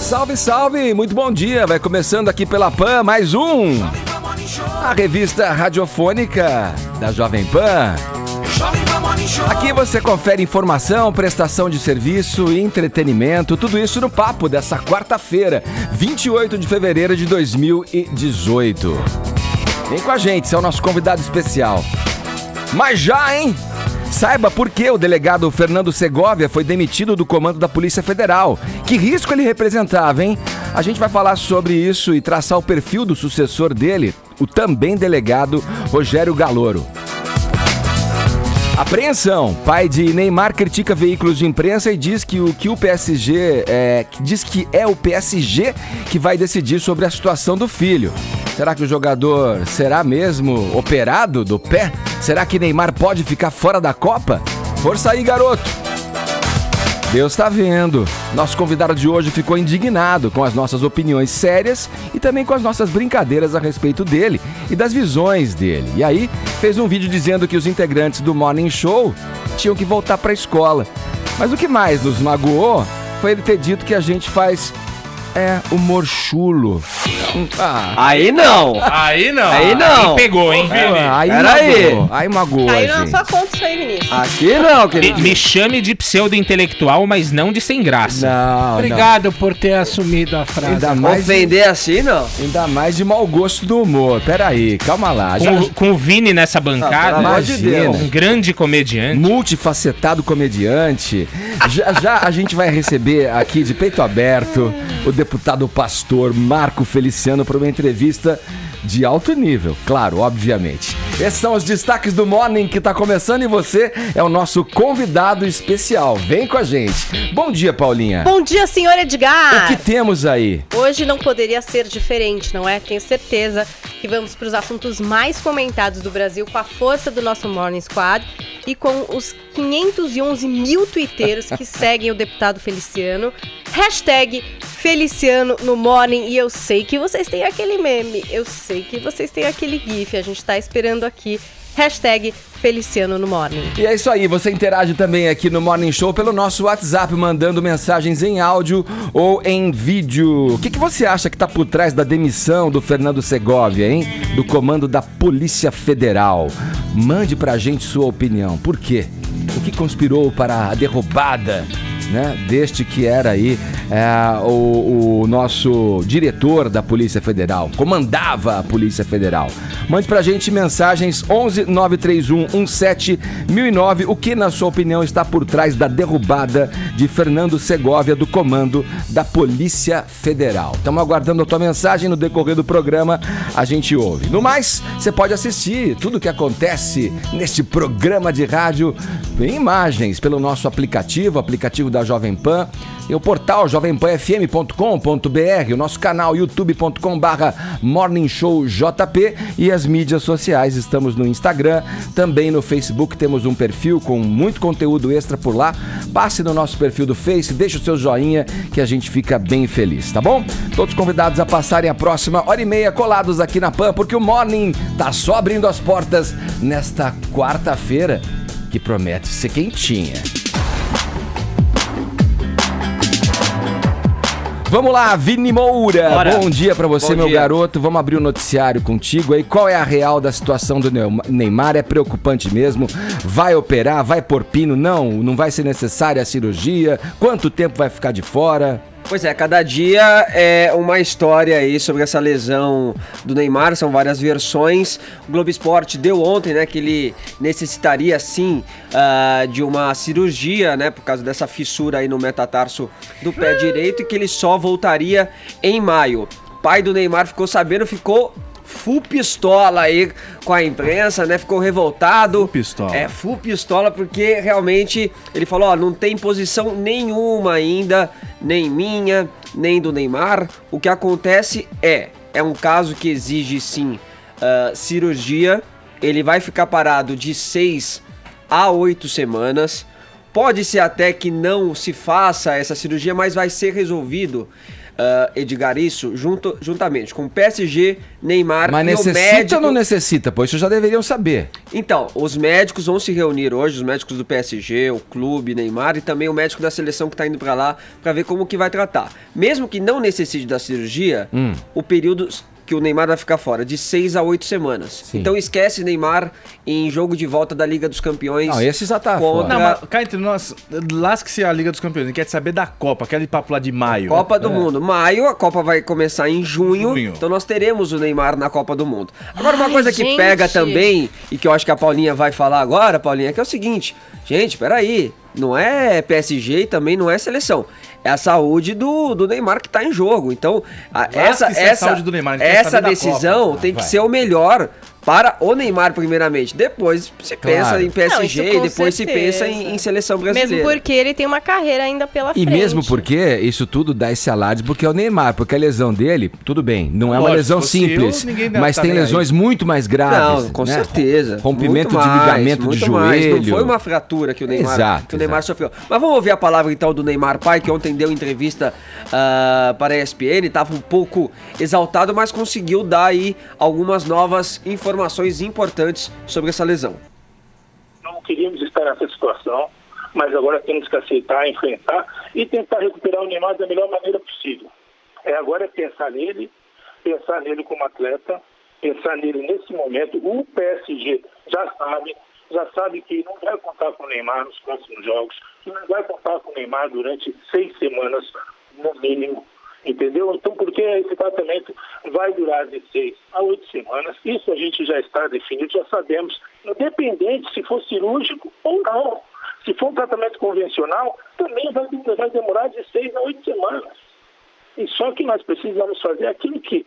Salve, salve! Muito bom dia! Vai começando aqui pela PAN mais um, a revista radiofônica da Jovem Pan. Aqui você confere informação, prestação de serviço e entretenimento, tudo isso no papo dessa quarta-feira, 28 de fevereiro de 2018. Vem com a gente, você é o nosso convidado especial. Mas já, hein? Saiba por que o delegado Fernando Segovia foi demitido do comando da Polícia Federal. Que risco ele representava, hein? A gente vai falar sobre isso e traçar o perfil do sucessor dele, o também delegado Rogério Galoro. Apreensão. Pai de Neymar critica veículos de imprensa e diz que o PSG é o PSG que vai decidir sobre a situação do filho. Será que o jogador será mesmo operado do pé? Será que Neymar pode ficar fora da Copa? Força aí, garoto! Deus tá vendo. Nosso convidado de hoje ficou indignado com as nossas opiniões sérias e também com as nossas brincadeiras a respeito dele e das visões dele. E aí, fez um vídeo dizendo que os integrantes do Morning Show tinham que voltar pra escola. Mas o que mais nos magoou foi ele ter dito que a gente faz humor chulo. Aí não. Aí pegou, hein? Aí magoou. Caiu na sua conta isso aí, Vinícius. Aqui não, querido. Me chame de pseudo-intelectual, mas não de sem graça. Não, Obrigado por ter assumido a frase. Ainda mais Ofender assim, não. Ainda mais de mau gosto do humor. Peraí, calma lá. Com o Vini nessa bancada, pelo amor de Deus. um grande comediante. Multifacetado comediante. Já a gente vai receber aqui de peito aberto o deputado pastor Marco Feliciano para uma entrevista de alto nível, claro, obviamente. Esses são os destaques do Morning que tá começando e você é o nosso convidado especial. Vem com a gente. Bom dia, Paulinha. Bom dia, senhor Edgar. O que temos aí? Hoje não poderia ser diferente, não é? Tenho certeza que vamos para os assuntos mais comentados do Brasil com a força do nosso Morning Squad e com os 511 mil twitteiros que seguem o deputado Feliciano. Hashtag Feliciano no Morning. E eu sei que vocês têm aquele meme, eu sei que vocês têm aquele gif, a gente tá esperando aqui. Hashtag Feliciano no Morning. E é isso aí, você interage também aqui no Morning Show pelo nosso WhatsApp, mandando mensagens em áudio ou em vídeo. O que você acha que tá por trás da demissão do Fernando Segovia, hein? Do comando da Polícia Federal. Mande pra gente sua opinião. Por quê? O que conspirou para a derrubada, né, deste que era aí o nosso diretor da Polícia Federal, comandava a Polícia Federal. Mande pra gente mensagens 11 931 17 1009. O que, na sua opinião, está por trás da derrubada de Fernando Segovia do comando da Polícia Federal? Estamos aguardando a tua mensagem. No decorrer do programa a gente ouve. No mais, você pode assistir tudo o que acontece neste programa de rádio em imagens pelo nosso aplicativo da Jovem Pan, e o portal jovempanfm.com.br, o nosso canal youtube.com/morningshowjp e as mídias sociais. Estamos no Instagram, também no Facebook, temos um perfil com muito conteúdo extra por lá. Passe no nosso perfil do Face, deixe o seu joinha que a gente fica bem feliz, tá bom? Todos convidados a passarem a próxima hora e meia colados aqui na Pan, porque o Morning tá só abrindo as portas nesta quarta-feira, que promete ser quentinha. Vamos lá, Vini Moura. Bora. Bom dia pra você, meu garoto. Vamos abrir o noticiário contigo aí. Qual é a real da situação do Neymar? É preocupante mesmo? Vai operar? Vai pôr pino? Não vai ser necessária a cirurgia? Quanto tempo vai ficar de fora? Pois é, cada dia é uma história aí sobre essa lesão do Neymar, são várias versões. O Globo Esporte deu ontem, né, que ele necessitaria sim de uma cirurgia, né, por causa dessa fissura aí no metatarso do pé direito, e que ele só voltaria em maio. O pai do Neymar ficou sabendo, ficou full pistola aí com a imprensa, né? Ficou revoltado. Full pistola. Full pistola, porque realmente ele falou, ó, não tem posição nenhuma ainda, nem minha, nem do Neymar. O que acontece é um caso que exige sim cirurgia. Ele vai ficar parado de 6 a 8 semanas. Pode ser até que não se faça essa cirurgia, mas vai ser resolvido Edgar, isso juntamente com o PSG, Neymar Mas e o necessita médico... ou não necessita? Pois isso já deveriam saber. Então, os médicos vão se reunir hoje, os médicos do PSG, o clube, Neymar e também o médico da seleção que tá indo pra lá pra ver como que vai tratar. Mesmo que não necessite da cirurgia, o período que o Neymar vai ficar fora, de 6 a 8 semanas. Sim. Então esquece Neymar em jogo de volta da Liga dos Campeões. Não, esse já tá contra... fora. Não, mas cá entre nós, lasque-se a Liga dos Campeões. A gente quer saber da Copa, aquele papo lá de maio. Copa do Mundo. Maio, a Copa vai começar em junho. Então nós teremos o Neymar na Copa do Mundo. Agora, uma coisa que gente. pega também, e que eu acho que a Paulinha vai falar agora, Paulinha, que é o seguinte. Gente, peraí. Não é PSG e também não é seleção. É a saúde do Neymar que tá em jogo. Então, a saúde do Neymar, a gente quer essa saber da decisão Copa. tem que Vai. ser o melhor para o Neymar, primeiramente. Depois se pensa Claro. em PSG Não, e isso depois se com pensa certeza. em seleção brasileira. Mesmo porque ele tem uma carreira ainda pela E frente. mesmo porque isso tudo dá esse alarde porque é o Neymar, porque a lesão dele, tudo bem, não é uma Lógico, lesão se fosse simples, eu, ninguém deve mas tá tem nem lesões muito mais graves. Não, com né? certeza. Rompimento Muito de mais, ligamento de muito mais. joelho. Não foi uma fratura que o Neymar, Exato, exato. sofreu. Mas vamos ouvir a palavra então do Neymar pai, que ontem deu entrevista para a ESPN, estava um pouco exaltado, mas conseguiu dar aí algumas novas informações importantes sobre essa lesão. Não queríamos estar nessa situação, mas agora temos que aceitar, enfrentar e tentar recuperar o Neymar da melhor maneira possível. Agora é pensar nele como atleta, pensar nele nesse momento. O PSG já sabe que não vai contar com o Neymar nos próximos jogos, que não vai contar com o Neymar durante 6 semanas, no mínimo. Entendeu? Então, porque esse tratamento vai durar de 6 a 8 semanas, isso a gente já está definido, já sabemos, independente se for cirúrgico ou não. Se for um tratamento convencional, também vai demorar de 6 a 8 semanas. E só que nós precisamos fazer aquilo que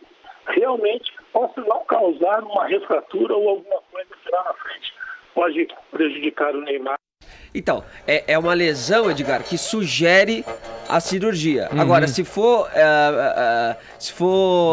realmente possa não causar uma refratura ou alguma coisa lá na frente. Pode prejudicar o Neymar. Então, é uma lesão, Edgar, que sugere a cirurgia. Agora, se for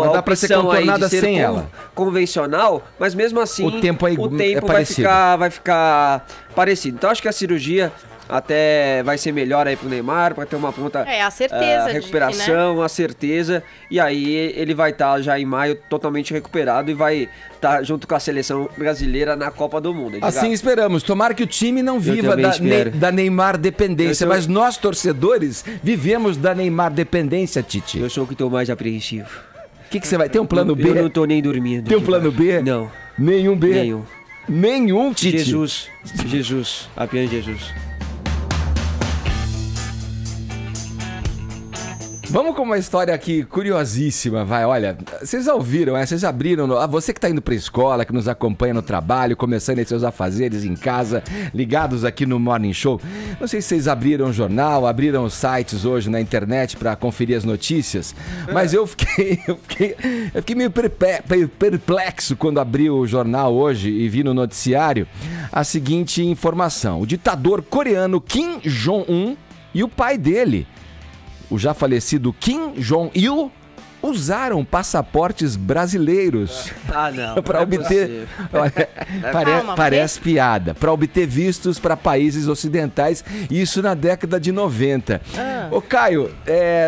Mas dá pra ser opção aí contornada de ser sem ela. convencional, mas mesmo assim O tempo é vai parecido. ficar parecido. Então acho que a cirurgia até vai ser melhor aí pro Neymar, para ter uma pronta a certeza de que, recuperação, a certeza, e aí ele vai estar já em maio totalmente recuperado e vai estar junto com a seleção brasileira na Copa do Mundo. Edgar. Assim esperamos. Tomara que o time não viva também espero. da Neymar dependência, Eu tô- mas nós, torcedores, vivemos da Neymar dependência, Tite. Eu sou o que estou mais apreensivo. O que você vai? Tem um plano B? Eu não tô nem dormindo. Tem um Edgar. plano B? Não, Nenhum B? nenhum. Nenhum, Tite? Jesus, apenas Jesus. Vamos com uma história aqui curiosíssima, vai, olha, vocês já ouviram, vocês abriram, você que tá indo pra escola, que nos acompanha no trabalho, começando aí seus afazeres em casa, ligados aqui no Morning Show, não sei se vocês abriram o jornal, abriram os sites hoje na internet pra conferir as notícias, mas eu fiquei meio perplexo quando abri o jornal hoje e vi no noticiário a seguinte informação: o ditador coreano Kim Jong-un e o pai dele, o já falecido Kim Jong-il, usaram passaportes brasileiros Ah, não. para não é obter. possível. Olha, Calma, parece piada. Para obter vistos para países ocidentais, isso na década de 90. Ô Caio,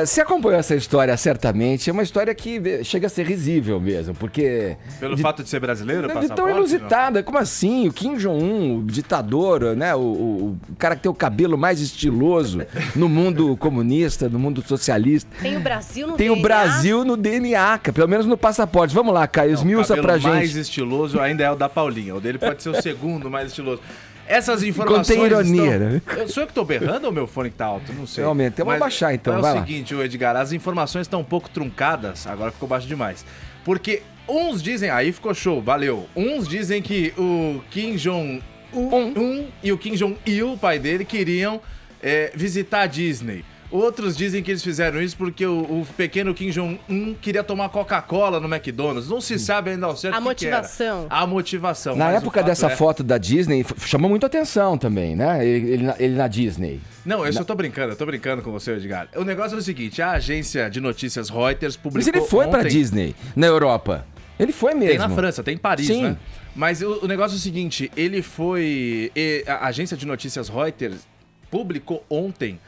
você acompanhou essa história certamente. É uma história que chega a ser risível mesmo, porque. Pelo fato de ser brasileiro, De passaporte? tão não? inusitada, como assim? O Kim Jong-un, o ditador, né? O cara que tem o cabelo mais estiloso no mundo comunista, no mundo socialista. Tem o Brasil no Tem o DNA? Brasil no DNA, pelo menos no passaporte. Vamos lá, Caio, esmiuça O cabelo pra gente. mais estiloso ainda é o da Paulinha. O dele pode ser o segundo mais estiloso. Essas informações Contém ironia, né? Sou eu que tô berrando ou meu fone que tá alto? Não sei. Realmente, eu vou abaixar, então, É vai o lá. seguinte, ô Edgar, as informações estão um pouco truncadas, agora ficou baixo demais. Porque uns dizem, aí ficou show, valeu. Uns dizem que o Kim Jong-un e o Kim Jong-il, pai dele, queriam visitar a Disney. Outros dizem que eles fizeram isso porque o pequeno Kim Jong-un queria tomar Coca-Cola no McDonald's. Não se sabe ainda ao certo A o que que era. motivação. A motivação. Na mas o época fato dessa é- foto da Disney, chamou muito atenção também, né? Ele na Disney. Não, eu só tô brincando com você, Edgar. O negócio é o seguinte, a agência de notícias Reuters publicou Mas ele foi pra ontem- Disney, na Europa. Ele foi mesmo. Tem na França, tem em Paris, Sim. né? Mas o negócio é o seguinte, ele foi... A agência de notícias Reuters publicou ontem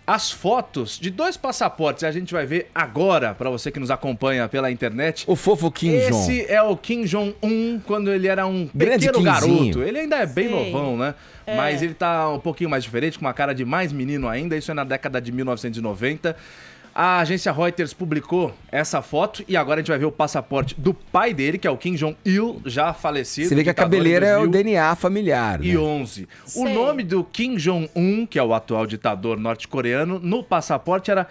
as fotos de 2 passaportes. A gente vai ver agora, para você que nos acompanha pela internet. O fofo Kim Jong. Esse é o Kim Jong-un quando ele era um Grande pequeno Kimzinho. garoto. Ele ainda é bem Sei. novão, né? É. Mas ele tá um pouquinho mais diferente, com uma cara de mais menino ainda. Isso é na década de 1990. A agência Reuters publicou essa foto e agora a gente vai ver o passaporte do pai dele, que é o Kim Jong-il, já falecido. Você vê que a ditador em cabeleira é o 2011. DNA familiar, né? O Sei. nome do Kim Jong-un, que é o atual ditador norte-coreano, no passaporte era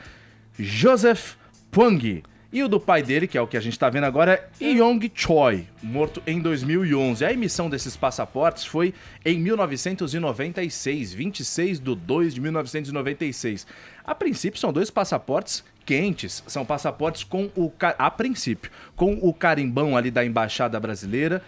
Joseph Pwang. E o do pai dele, que é o que a gente tá vendo agora, é Yong Choi, morto em 2011. A emissão desses passaportes foi em 1996, 26 de 2 de 1996. A princípio, são 2 passaportes quentes. São passaportes com a princípio, com o carimbão ali da Embaixada Brasileira.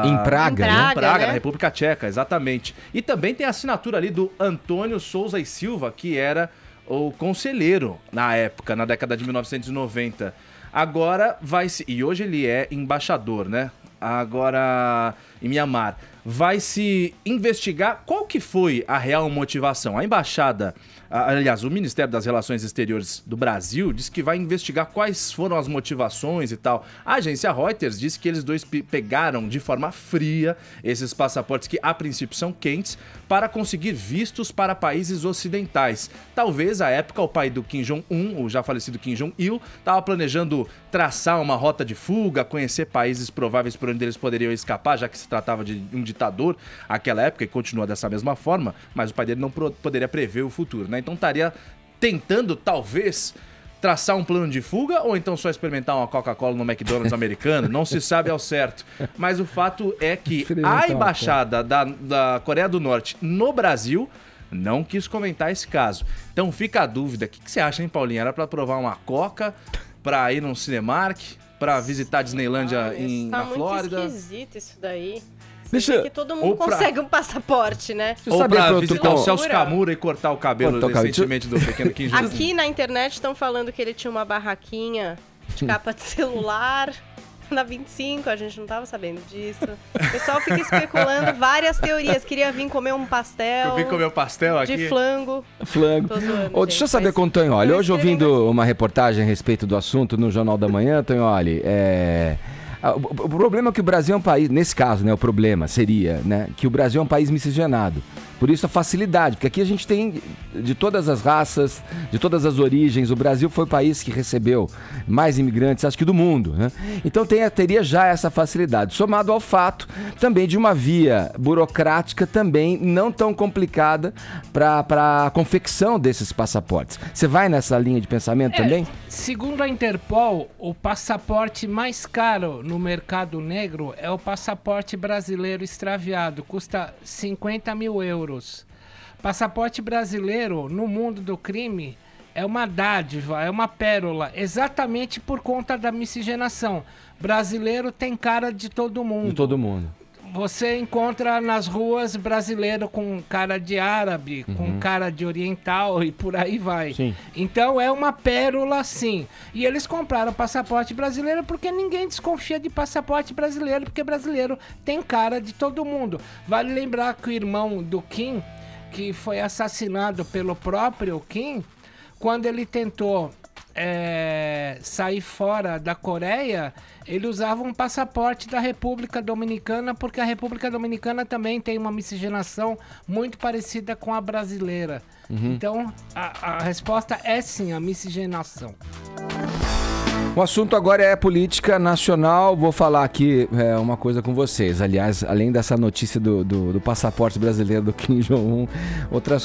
Em Praga, né? Em Praga, né? na República Tcheca, exatamente. E também tem a assinatura ali do Antônio Souza e Silva, que era o conselheiro na época, na década de 1990. Agora vai se... E hoje ele é embaixador, né? Agora, em Mianmar. Vai se investigar qual que foi a real motivação. A embaixada, aliás, o Ministério das Relações Exteriores do Brasil disse que vai investigar quais foram as motivações e tal. A agência Reuters disse que eles dois pegaram de forma fria esses passaportes que a princípio são quentes para conseguir vistos para países ocidentais. Talvez à época o pai do Kim Jong-un, o já falecido Kim Jong-il, estava planejando traçar uma rota de fuga, conhecer países prováveis por onde eles poderiam escapar, já que se tratava de um ditador naquela época e continua dessa mesma forma, mas o pai dele não poderia prever o futuro, né? Então estaria tentando, talvez, traçar um plano de fuga ou então só experimentar uma Coca-Cola no McDonald's americano, não se sabe ao certo. Mas o fato é que a embaixada da Coreia do Norte no Brasil não quis comentar esse caso. Então fica a dúvida, o que você acha, hein, Paulinha? Era pra provar uma Coca, pra ir num Cinemark, pra visitar a Disneylândia na Flórida? Tá muito esquisito isso daí. Deixa- Deixa... que todo mundo consegue um passaporte, né? Deixa eu Ou saber, pra pronto, visitar o com- Celso Camura e cortar o cabelo Cortar o cabelo. recentemente do pequeno Kim Jong-un. Aqui na internet estão falando que ele tinha uma barraquinha de capa de celular na 25, a gente não tava sabendo disso. O pessoal fica especulando várias teorias. Queria vir comer um pastel Eu vim comer um pastel aqui. de flango. Flango. Tô zoando, Ô, deixa eu gente, saber mas com o Tonholi. não Hoje, escrevem ouvindo uma reportagem a respeito do assunto no Jornal da Manhã, Tonholi, o problema é que o Brasil é um país, nesse caso, né, o problema seria, né, que o Brasil é um país miscigenado. Por isso a facilidade, porque aqui a gente tem de todas as raças, de todas as origens. O Brasil foi o país que recebeu mais imigrantes, acho que do mundo, né? Então teria já essa facilidade, somado ao fato também de uma via burocrática também não tão complicada para a confecção desses passaportes. Você vai nessa linha de pensamento também? Segundo a Interpol, o passaporte mais caro no mercado negro é o passaporte brasileiro extraviado, custa 50 mil euros. Passaporte brasileiro no mundo do crime é uma dádiva, é uma pérola, exatamente por conta da miscigenação. Brasileiro tem cara de todo mundo. De todo mundo. Você encontra nas ruas brasileiro com cara de árabe, com cara de oriental e por aí vai. Sim. Então é uma pérola, sim. E eles compraram passaporte brasileiro porque ninguém desconfia de passaporte brasileiro, porque brasileiro tem cara de todo mundo. Vale lembrar que o irmão do Kim, que foi assassinado pelo próprio Kim, quando ele tentou sair fora da Coreia, ele usava um passaporte da República Dominicana, porque a República Dominicana também tem uma miscigenação muito parecida com a brasileira. Então, a resposta é sim, a miscigenação. O assunto agora é política nacional. Vou falar aqui uma coisa com vocês. Aliás, além dessa notícia do passaporte brasileiro do Kim Jong-un, outra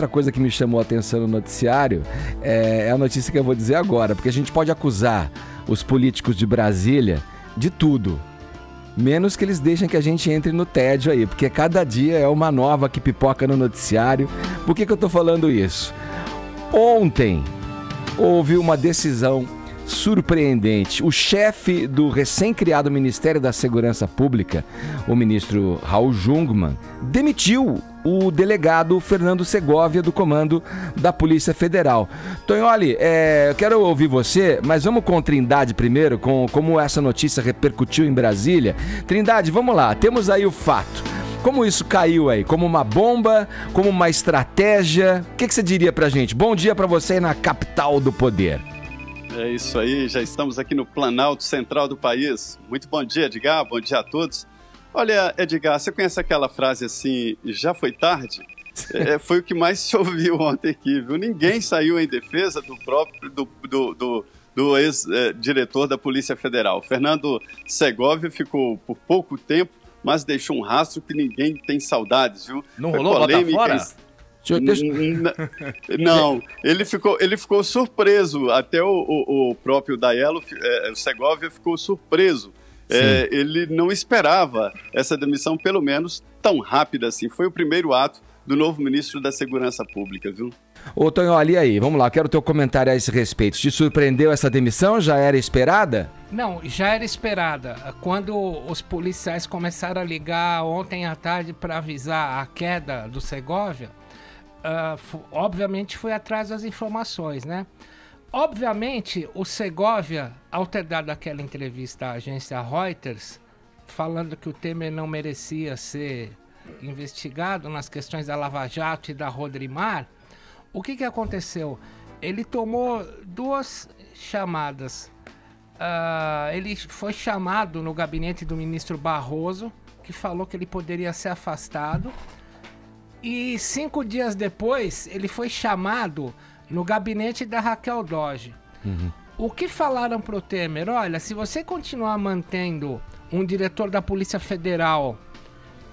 coisa que me chamou a atenção no noticiário é a notícia que eu vou dizer agora, porque a gente pode acusar os políticos de Brasília de tudo, menos que eles deixem que a gente entre no tédio aí, porque cada dia é uma nova que pipoca no noticiário. Por que eu tô falando isso? Ontem houve uma decisão surpreendente. O chefe do recém-criado Ministério da Segurança Pública, o ministro Raul Jungmann, demitiu o delegado Fernando Segovia do comando da Polícia Federal. Tonholi, eu quero ouvir você, mas vamos com Trindade primeiro, com como essa notícia repercutiu em Brasília. Trindade, vamos lá, temos aí o fato. Como isso caiu aí? Como uma bomba? Como uma estratégia? O que você diria pra gente? Bom dia pra você aí na capital do poder. É isso aí, já estamos aqui no Planalto Central do país. Muito bom dia, Edgar, bom dia a todos. Olha, Edgar, você conhece aquela frase assim, já foi tarde? Foi o que mais se ouviu ontem aqui, viu? Ninguém saiu em defesa do próprio, do ex-diretor da Polícia Federal. Fernando Segovia ficou por pouco tempo, mas deixou um rastro que ninguém tem saudades, viu? Não rolou botar fora? Não, ele ficou surpreso, até o próprio Daiello, o Segovia ficou surpreso. Ele não esperava essa demissão, pelo menos, tão rápida assim. Foi o primeiro ato do novo ministro da Segurança Pública, viu? Ô, Tonholi, aí, vamos lá, quero o teu comentário a esse respeito. Te surpreendeu essa demissão? Já era esperada? Não, já era esperada. Quando os policiais começaram a ligar ontem à tarde para avisar a queda do Segovia, obviamente foi atrás das informações, né? Obviamente, o Segovia, ao ter dado aquela entrevista à agência Reuters, falando que o Temer não merecia ser investigado nas questões da Lava Jato e da Rodrimar, o que aconteceu? Ele tomou 2 chamadas. Ele foi chamado no gabinete do ministro Barroso, que falou que ele poderia ser afastado. E 5 dias depois, ele foi chamado no gabinete da Raquel Dodge. O que falaram pro Temer? Olha, se você continuar mantendo um diretor da Polícia Federal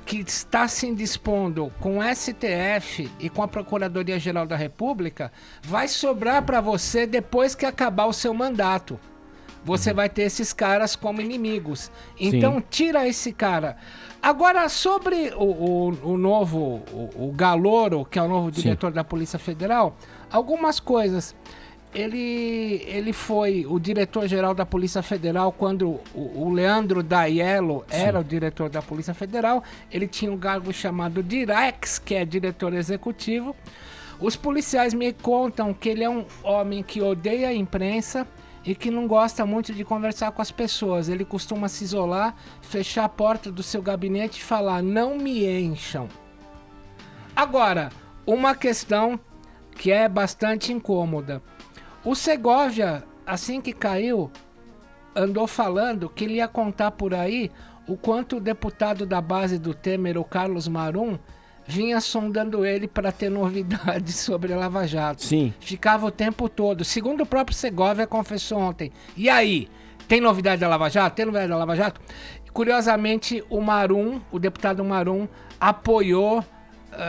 que está se indispondo com o STF e com a Procuradoria-Geral da República, vai sobrar para você depois que acabar o seu mandato. Você vai ter esses caras como inimigos. Então, tira esse cara. Agora, sobre o novo, o Galoro, que é o novo diretor da Polícia Federal, algumas coisas. Ele foi o diretor-geral da Polícia Federal quando o Leandro Daiello era o diretor da Polícia Federal. Ele tinha um cargo chamado Direx, que é diretor executivo. Os policiais me contam que ele é um homem que odeia a imprensa e que não gosta muito de conversar com as pessoas. Ele costuma se isolar, fechar a porta do seu gabinete e falar: não me encham. Agora, uma questão que é bastante incômoda. O Segovia, assim que caiu, andou falando que ele ia contar por aí o quanto o deputado da base do Temer, o Carlos Marum, vinha sondando ele para ter novidades sobre a Lava Jato. Sim. Ficava o tempo todo. Segundo o próprio Segovia confessou ontem. E aí? Tem novidade da Lava Jato? Tem novidade da Lava Jato? Curiosamente, o Marum, o deputado Marum, apoiou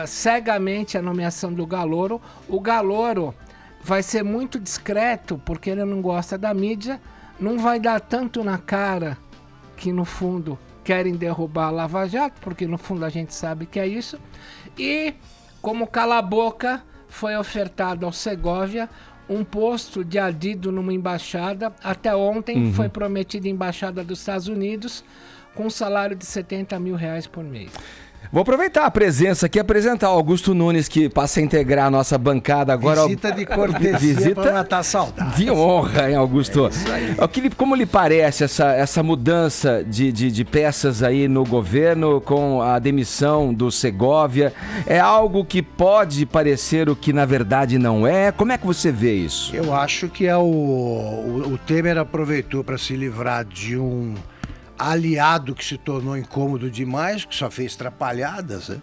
cegamente a nomeação do Galoro. O Galoro vai ser muito discreto, porque ele não gosta da mídia, não vai dar tanto na cara que, no fundo, querem derrubar a Lava Jato, porque, no fundo, a gente sabe que é isso. E, como cala-boca, foi ofertado ao Segovia um posto de adido numa embaixada. Até ontem foi prometido embaixada dos Estados Unidos, com um salário de R$70 mil por mês. Vou aproveitar a presença aqui e apresentar o Augusto Nunes, que passa a integrar a nossa bancada agora. Visita de cortesia para matar saudade. De honra, hein, Augusto? É isso aí. Como lhe parece essa mudança de peças aí no governo com a demissão do Segovia? É algo que pode parecer o que na verdade não é? Como é que você vê isso? Eu acho que o Temer aproveitou para se livrar de um aliado que se tornou incômodo demais, que só fez trapalhadas, né?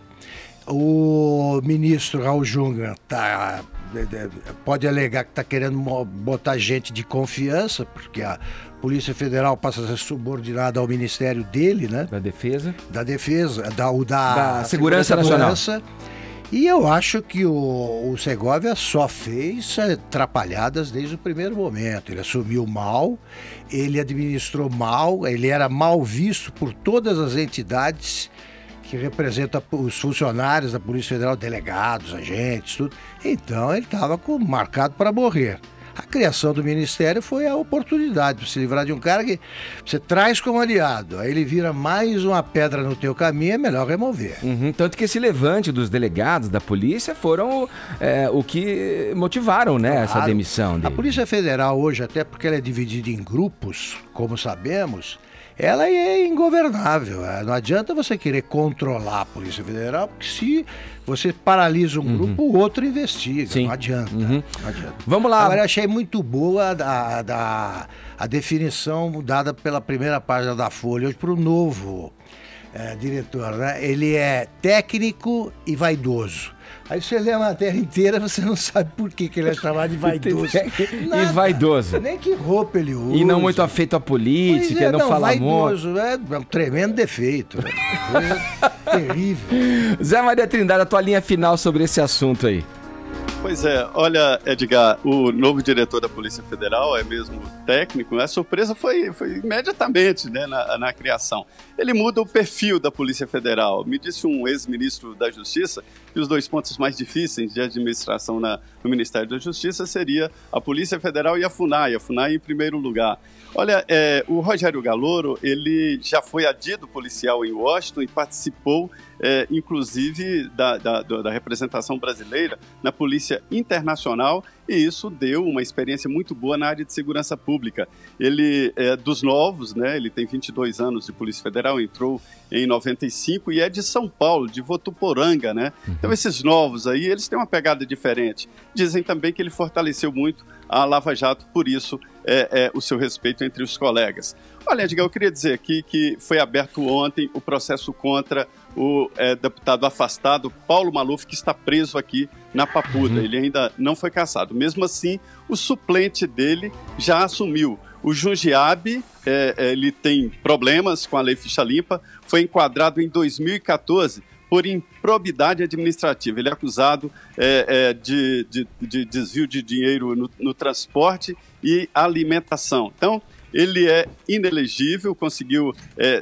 O ministro Raul Jungmann pode alegar que está querendo botar gente de confiança, porque a Polícia Federal passa a ser subordinada ao ministério dele, né? Da Defesa. Da Segurança Nacional. E eu acho que o Segovia só fez atrapalhadas desde o primeiro momento. Ele assumiu mal, ele administrou mal, ele era mal visto por todas as entidades que representam os funcionários da Polícia Federal, delegados, agentes, tudo. Então ele estava marcado para morrer. A criação do ministério foi a oportunidade para se livrar de um cara que você traz como aliado, aí ele vira mais uma pedra no teu caminho, é melhor remover. Tanto que esse levante dos delegados da polícia foram o que motivaram, né, essa demissão dele. A Polícia Federal hoje, até porque ela é dividida em grupos, como sabemos, ela é ingovernável. Não adianta você querer controlar a Polícia Federal, porque se você paralisa um grupo, o outro investiga. Sim. Não adianta. Não adianta. Vamos lá. Agora, eu achei muito boa a definição dada pela primeira página da Folha hoje para o novo diretor, né? Ele é técnico e vaidoso. Aí você lê a matéria inteira, você não sabe por que ele é chamado de vaidoso. E vaidoso. Nem que roupa ele usa. E não muito afeito à política, não fala vaidoso, muito. É um tremendo defeito. Né? Coisa terrível. Zé Maria Trindade, a tua linha final sobre esse assunto aí. Pois é, olha, Edgar, o novo diretor da Polícia Federal é mesmo técnico, a surpresa foi imediatamente, né, na criação. Ele muda o perfil da Polícia Federal. Me disse um ex-ministro da Justiça que os 2 pontos mais difíceis de administração no Ministério da Justiça seria a Polícia Federal e a FUNAI em primeiro lugar. Olha, o Rogério Galouro, ele já foi adido policial em Washington e participou, inclusive, da representação brasileira na Polícia Internacional, e isso deu uma experiência muito boa na área de segurança pública. Ele é dos novos, né? Ele tem 22 anos de Polícia Federal, entrou em 95 e é de São Paulo, de Votuporanga, né? Então esses novos aí, eles têm uma pegada diferente. Dizem também que ele fortaleceu muito a Lava Jato, por isso o seu respeito entre os colegas. Olha, Edgar, eu queria dizer aqui que foi aberto ontem o processo contra o deputado afastado Paulo Maluf, que está preso aqui na Papuda. Ele ainda não foi cassado. Mesmo assim, o suplente dele já assumiu. O Jundiabe, ele tem problemas com a Lei Ficha Limpa, foi enquadrado em 2014 por improbidade administrativa. Ele é acusado de desvio de dinheiro no transporte e alimentação. Então, ele é inelegível, conseguiu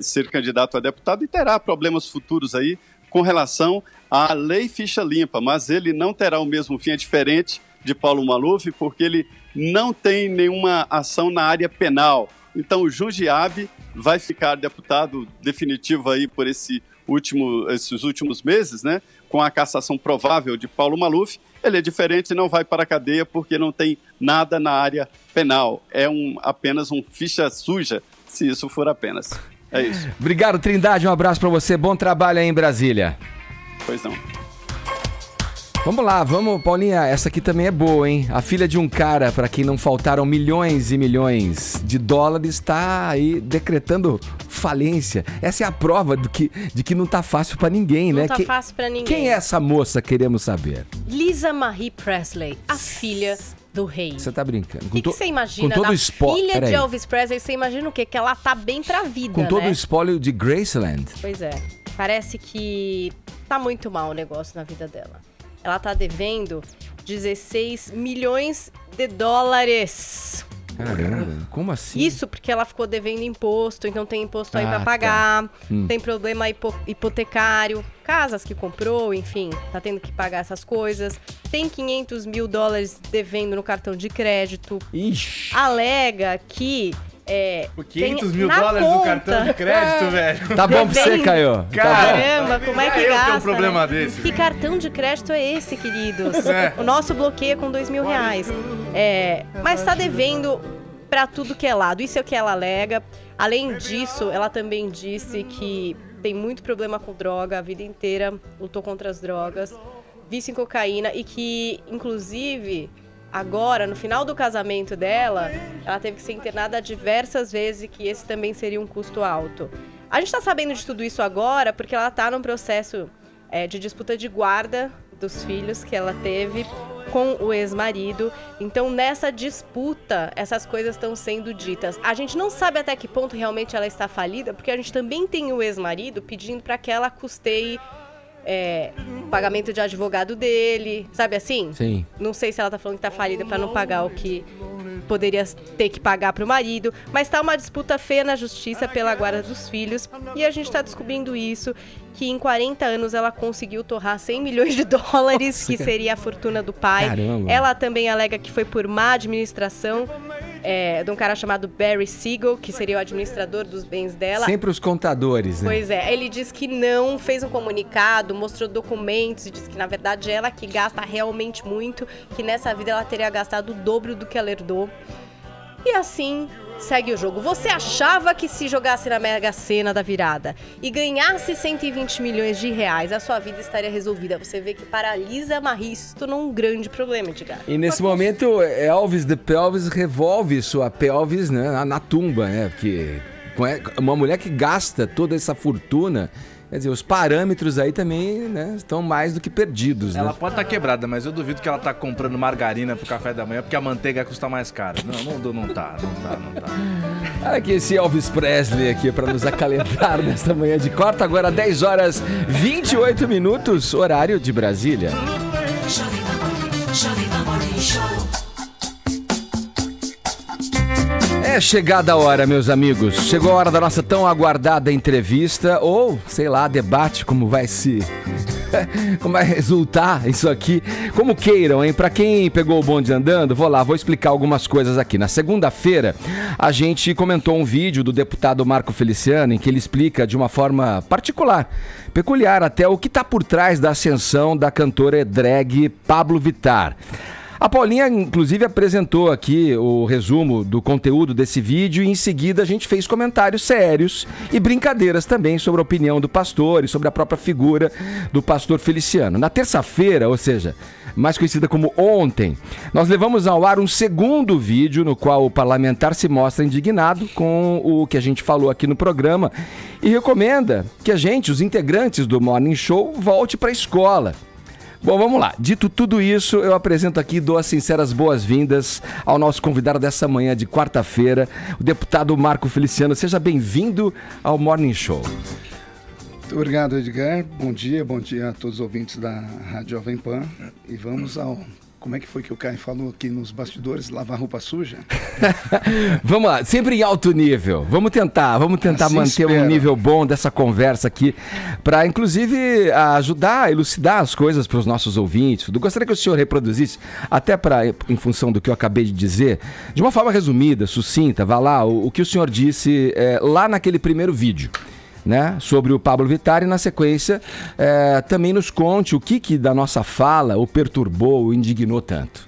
ser candidato a deputado e terá problemas futuros aí com relação à Lei Ficha Limpa, mas ele não terá o mesmo fim, é diferente de Paulo Maluf, porque ele não tem nenhuma ação na área penal. Então, o Jundiabe vai ficar deputado definitivo aí por esses últimos meses, né? Com a cassação provável de Paulo Maluf. Ele é diferente e não vai para a cadeia porque não tem nada na área penal. É apenas um ficha suja, se isso for apenas. É isso. Obrigado, Trindade. Um abraço para você. Bom trabalho aí em Brasília. Pois não. Vamos lá, Paulinha, essa aqui também é boa, hein? A filha de um cara, para quem não faltaram milhões e milhões de dólares, está aí decretando falência. Essa é a prova de que não tá fácil para ninguém, né? Não tá fácil para ninguém. Quem é essa moça, queremos saber? Lisa Marie Presley, a filha do rei. Você tá brincando. O que você imagina? Com todo da spoiler, filha de Elvis Presley, você imagina o quê? Que ela tá bem pra vida, com todo né? o spoiler de Graceland. Pois é. Parece que tá muito mal o negócio na vida dela. Ela tá devendo 16 milhões de dólares. Caramba, como assim? Isso porque ela ficou devendo imposto, então tem imposto aí pra pagar, tem problema hipotecário, casas que comprou, enfim, tá tendo que pagar essas coisas. Tem 500 mil dólares devendo no cartão de crédito. Ixi. Alega que... Por 500 mil dólares no cartão de crédito, velho. Tá bom pra você, Caio? Caramba, como é que eu gasta, tenho um problema né? desse. Que cartão de crédito é esse, queridos? É. O nosso bloqueia com R$2.000. Mas tá devendo pra tudo que é lado. Isso é o que ela alega. Além disso, ela também disse que tem muito problema com droga, a vida inteira lutou contra as drogas, vício em cocaína e que, inclusive... Agora, no final do casamento dela, ela teve que ser internada diversas vezes e que esse também seria um custo alto. A gente tá sabendo de tudo isso agora porque ela tá num processo de disputa de guarda dos filhos que ela teve com o ex-marido. Então, nessa disputa, essas coisas estão sendo ditas. A gente não sabe até que ponto realmente ela está falida, porque a gente também tem o ex-marido pedindo para que ela custeie o pagamento de advogado dele, sabe assim? Sim. Não sei se ela tá falando que tá falida pra não pagar o que poderia ter que pagar pro marido, mas tá uma disputa feia na justiça pela guarda dos filhos e a gente tá descobrindo isso, que em 40 anos ela conseguiu torrar 100 milhões de dólares, Nossa, que seria a fortuna do pai. Caramba. Ela também alega que foi por má administração de um cara chamado Barry Siegel, que seria o administrador dos bens dela. Sempre os contadores, né? Pois é, ele diz que não, fez um comunicado, mostrou documentos e disse que na verdade ela que gasta realmente muito, que nessa vida ela teria gastado o dobro do que ela herdou. E assim, segue o jogo. Você achava que se jogasse na Mega Sena da virada e ganhasse 120 milhões de reais, a sua vida estaria resolvida. Você vê que paralisa Marristo num grande problema, Edgar. E nesse momento, Elvis the Pelvis revolve sua pelvis, né, na tumba, né? Porque uma mulher que gasta toda essa fortuna... Quer dizer, os parâmetros aí também, né, estão mais do que perdidos, Ela né? pode estar quebrada, mas eu duvido que ela tá comprando margarina pro café da manhã, porque a manteiga custa mais cara. Não tá. Olha aqui esse Elvis Presley aqui para nos acalentar nesta manhã de quarta, agora 10 horas 28 minutos, horário de Brasília. É chegada a hora, meus amigos. Chegou a hora da nossa tão aguardada entrevista, ou, sei lá, debate, como vai resultar isso aqui. Como queiram, hein? Pra quem pegou o bonde andando, vou explicar algumas coisas aqui. Na segunda-feira, a gente comentou um vídeo do deputado Marco Feliciano, em que ele explica de uma forma peculiar até, o que tá por trás da ascensão da cantora drag Pabllo Vittar. A Paulinha, inclusive, apresentou aqui o resumo do conteúdo desse vídeo e em seguida a gente fez comentários sérios e brincadeiras também sobre a opinião do pastor e sobre a própria figura do pastor Feliciano. Na terça-feira, ou seja, mais conhecida como ontem, nós levamos ao ar um segundo vídeo no qual o parlamentar se mostra indignado com o que a gente falou aqui no programa e recomenda que os integrantes do Morning Show, volte para a escola. Bom, vamos lá. Dito tudo isso, eu apresento aqui e dou as sinceras boas-vindas ao nosso convidado dessa manhã de quarta-feira, o deputado Marco Feliciano. Seja bem-vindo ao Morning Show. Muito obrigado, Edgar. Bom dia a todos os ouvintes da Rádio Jovem Pan. E vamos ao... Como é que foi que o Caio falou aqui nos bastidores? Lavar roupa suja? Vamos lá, sempre em alto nível. Vamos tentar assim manter um nível bom dessa conversa aqui, para inclusive ajudar a elucidar as coisas para os nossos ouvintes. Eu gostaria que o senhor reproduzisse, até em função do que eu acabei de dizer, de uma forma resumida, sucinta, vá lá, o que o senhor disse lá naquele primeiro vídeo, né, sobre o Pabllo Vittar, e na sequência também nos conte o que da nossa fala o perturbou, o indignou tanto.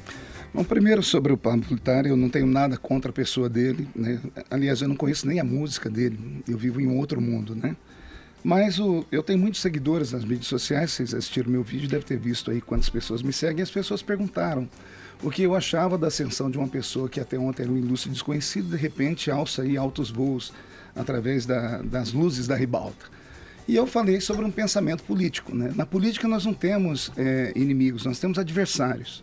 Bom, primeiro sobre o Pabllo Vittar, eu não tenho nada contra a pessoa dele, né? Aliás, eu não conheço nem a música dele, eu vivo em um outro mundo, né? Mas eu tenho muitos seguidores nas mídias sociais, vocês assistiram meu vídeo, devem ter visto aí quantas pessoas me seguem, e as pessoas perguntaram o que eu achava da ascensão de uma pessoa que até ontem era um ilustre desconhecido, de repente alça aí altos voos através das luzes da ribalta. E eu falei sobre um pensamento político, né? Na política nós não temos inimigos, nós temos adversários.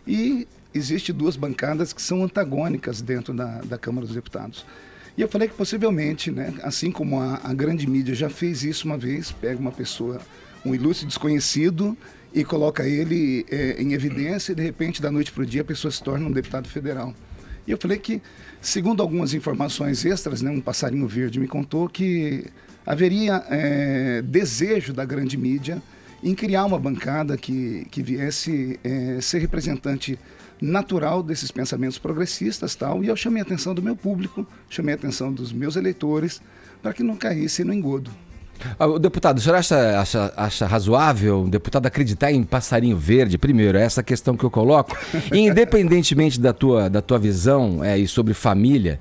E existem duas bancadas que são antagônicas dentro da Câmara dos Deputados. E eu falei que possivelmente, né, assim como a grande mídia já fez isso uma vez, pega uma pessoa, um ilustre desconhecido, e coloca ele em evidência, e de repente, da noite para o dia, a pessoa se torna um deputado federal. E eu falei que, segundo algumas informações extras, né, um passarinho verde me contou que haveria desejo da grande mídia em criar uma bancada que viesse ser representante natural desses pensamentos progressistas, tal. E eu chamei a atenção do meu público, chamei a atenção dos meus eleitores, para que não caísse no engodo. Deputado, o senhor acha razoável o deputado acreditar em passarinho verde? Primeiro, essa questão que eu coloco. E independentemente da tua visão e sobre família,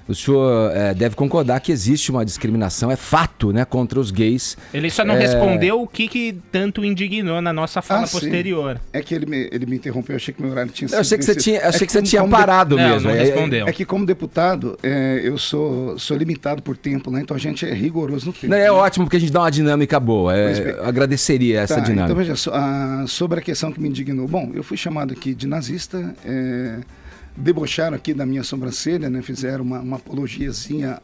o senhor deve concordar que existe uma discriminação, é fato, né, contra os gays. Ele só não respondeu o que tanto indignou na nossa fala posterior. Sim. É que ele me interrompeu, eu achei que meu horário tinha sido... Eu achei que você tinha parado mesmo. Não respondeu. É que como deputado, eu sou limitado por tempo, né? Então a gente é rigoroso no tempo. Não, é ótimo, porque a gente dá uma dinâmica boa. Eu agradeceria essa dinâmica. Então veja, sobre a questão que me indignou. Bom, eu fui chamado aqui de nazista, debocharam aqui da minha sobrancelha, né? Fizeram uma apologiazinha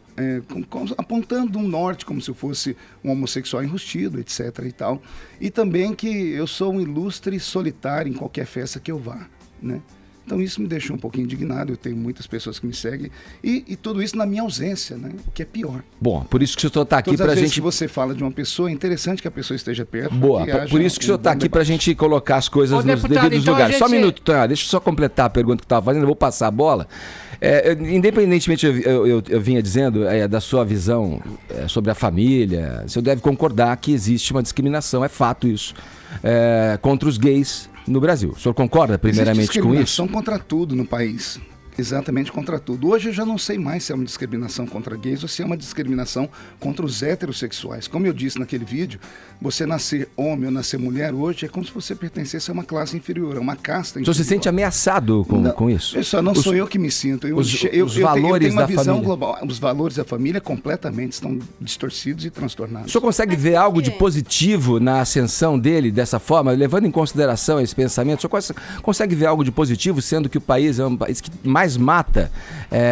apontando um norte como se eu fosse um homossexual enrustido, etc. e tal. E também que eu sou um ilustre solitário em qualquer festa que eu vá, né? Então isso me deixou um pouquinho indignado, eu tenho muitas pessoas que me seguem, e tudo isso na minha ausência, né? O que é pior. Bom, por isso que o senhor está aqui para a gente... que você fala de uma pessoa, é interessante que a pessoa esteja perto. Boa, por isso que o senhor está aqui para a gente colocar as coisas nos devidos lugares. Só um minuto, Tonha, deixa eu só completar a pergunta que eu estava fazendo, eu vou passar a bola. Independentemente, eu vinha dizendo da sua visão sobre a família, o senhor deve concordar que existe uma discriminação, é fato isso, contra os gays no Brasil. O senhor concorda primeiramente com isso? Discriminação contra tudo no país. Exatamente, contra tudo. Hoje eu já não sei mais se é uma discriminação contra gays ou se é uma discriminação contra os heterossexuais. Como eu disse naquele vídeo, você nascer homem ou nascer mulher hoje é como se você pertencesse a uma classe inferior, a uma casta inferior. Você se sente ameaçado com isso? Isso não sou eu que me sinto. Os valores tenho uma da visão família. global. Os valores da família completamente estão distorcidos e transtornados. O senhor consegue ver algo de positivo na ascensão dele dessa forma, levando em consideração esse pensamento? O senhor consegue ver algo de positivo, sendo que o país é um país que mais mata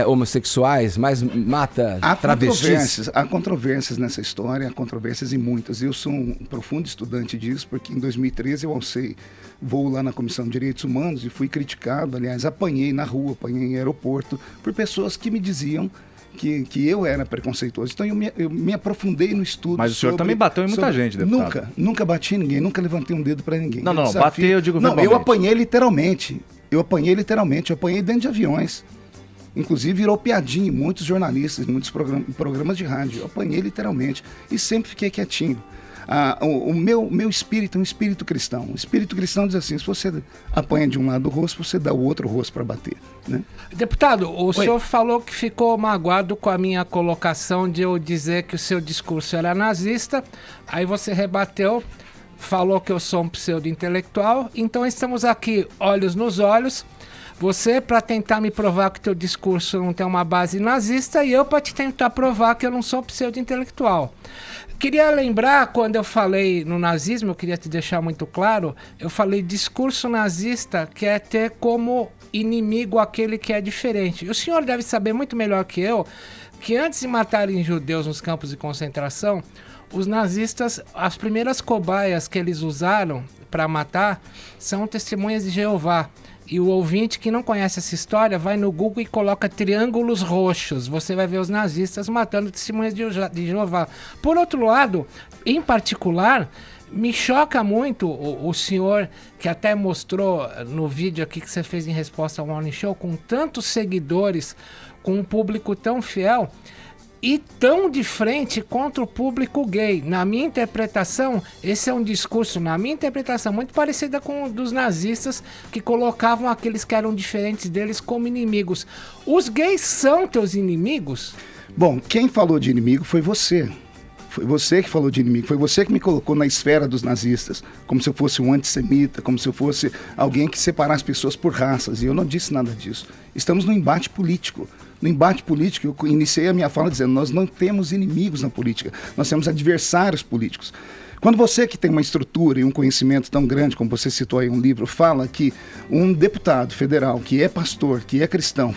homossexuais, mais mata travestis? Há controvérsias nessa história, há controvérsias e muitas. Eu sou um profundo estudante disso, porque em 2013 eu alcei voo lá na Comissão de Direitos Humanos e fui criticado, aliás, apanhei na rua, apanhei em aeroporto, por pessoas que me diziam que eu era preconceituoso. Então eu me aprofundei no estudo. Mas o senhor também bateu em muita gente, deputado. Nunca bati em ninguém, nunca levantei um dedo para ninguém. Não, bater eu digo verbalmente. Não, eu apanhei literalmente. Eu apanhei dentro de aviões. Inclusive virou piadinha em muitos jornalistas, em muitos programas de rádio. Eu apanhei literalmente e sempre fiquei quietinho. O meu espírito é um espírito cristão. O espírito cristão diz assim, se você apanha de um lado do rosto, você dá o outro rosto para bater. Né? Deputado, o senhor falou que ficou magoado com a minha colocação de eu dizer que o seu discurso era nazista, aí você rebateu, falou que eu sou um pseudo-intelectual, então estamos aqui, olhos nos olhos, você para tentar me provar que teu discurso não tem uma base nazista e eu para te tentar provar que eu não sou pseudo-intelectual. Queria lembrar, quando eu falei no nazismo, eu queria te deixar muito claro, eu falei discurso nazista quer ter como inimigo aquele que é diferente. O senhor deve saber muito melhor que eu, que antes de matarem judeus nos campos de concentração, os nazistas, as primeiras cobaias que eles usaram para matar são testemunhas de Jeová. E o ouvinte que não conhece essa história vai no Google e coloca triângulos roxos. Você vai ver os nazistas matando testemunhas de Jeová. Por outro lado, em particular, me choca muito o senhor, que até mostrou no vídeo aqui que você fez em resposta ao Morning Show, com tantos seguidores, com um público tão fiel e tão de frente contra o público gay. Na minha interpretação, esse é um discurso, na minha interpretação, muito parecida com o dos nazistas, que colocavam aqueles que eram diferentes deles como inimigos. Os gays são teus inimigos? Bom, quem falou de inimigo foi você. Foi você que falou de inimigo, foi você que me colocou na esfera dos nazistas, como se eu fosse um antissemita, como se eu fosse alguém que separasse as pessoas por raças, e eu não disse nada disso. Estamos no embate político. No embate político, eu iniciei a minha fala dizendo, nós não temos inimigos na política, nós temos adversários políticos. Quando você que tem uma estrutura e um conhecimento tão grande, como você citou aí um livro, fala que um deputado federal que é pastor, que é cristão,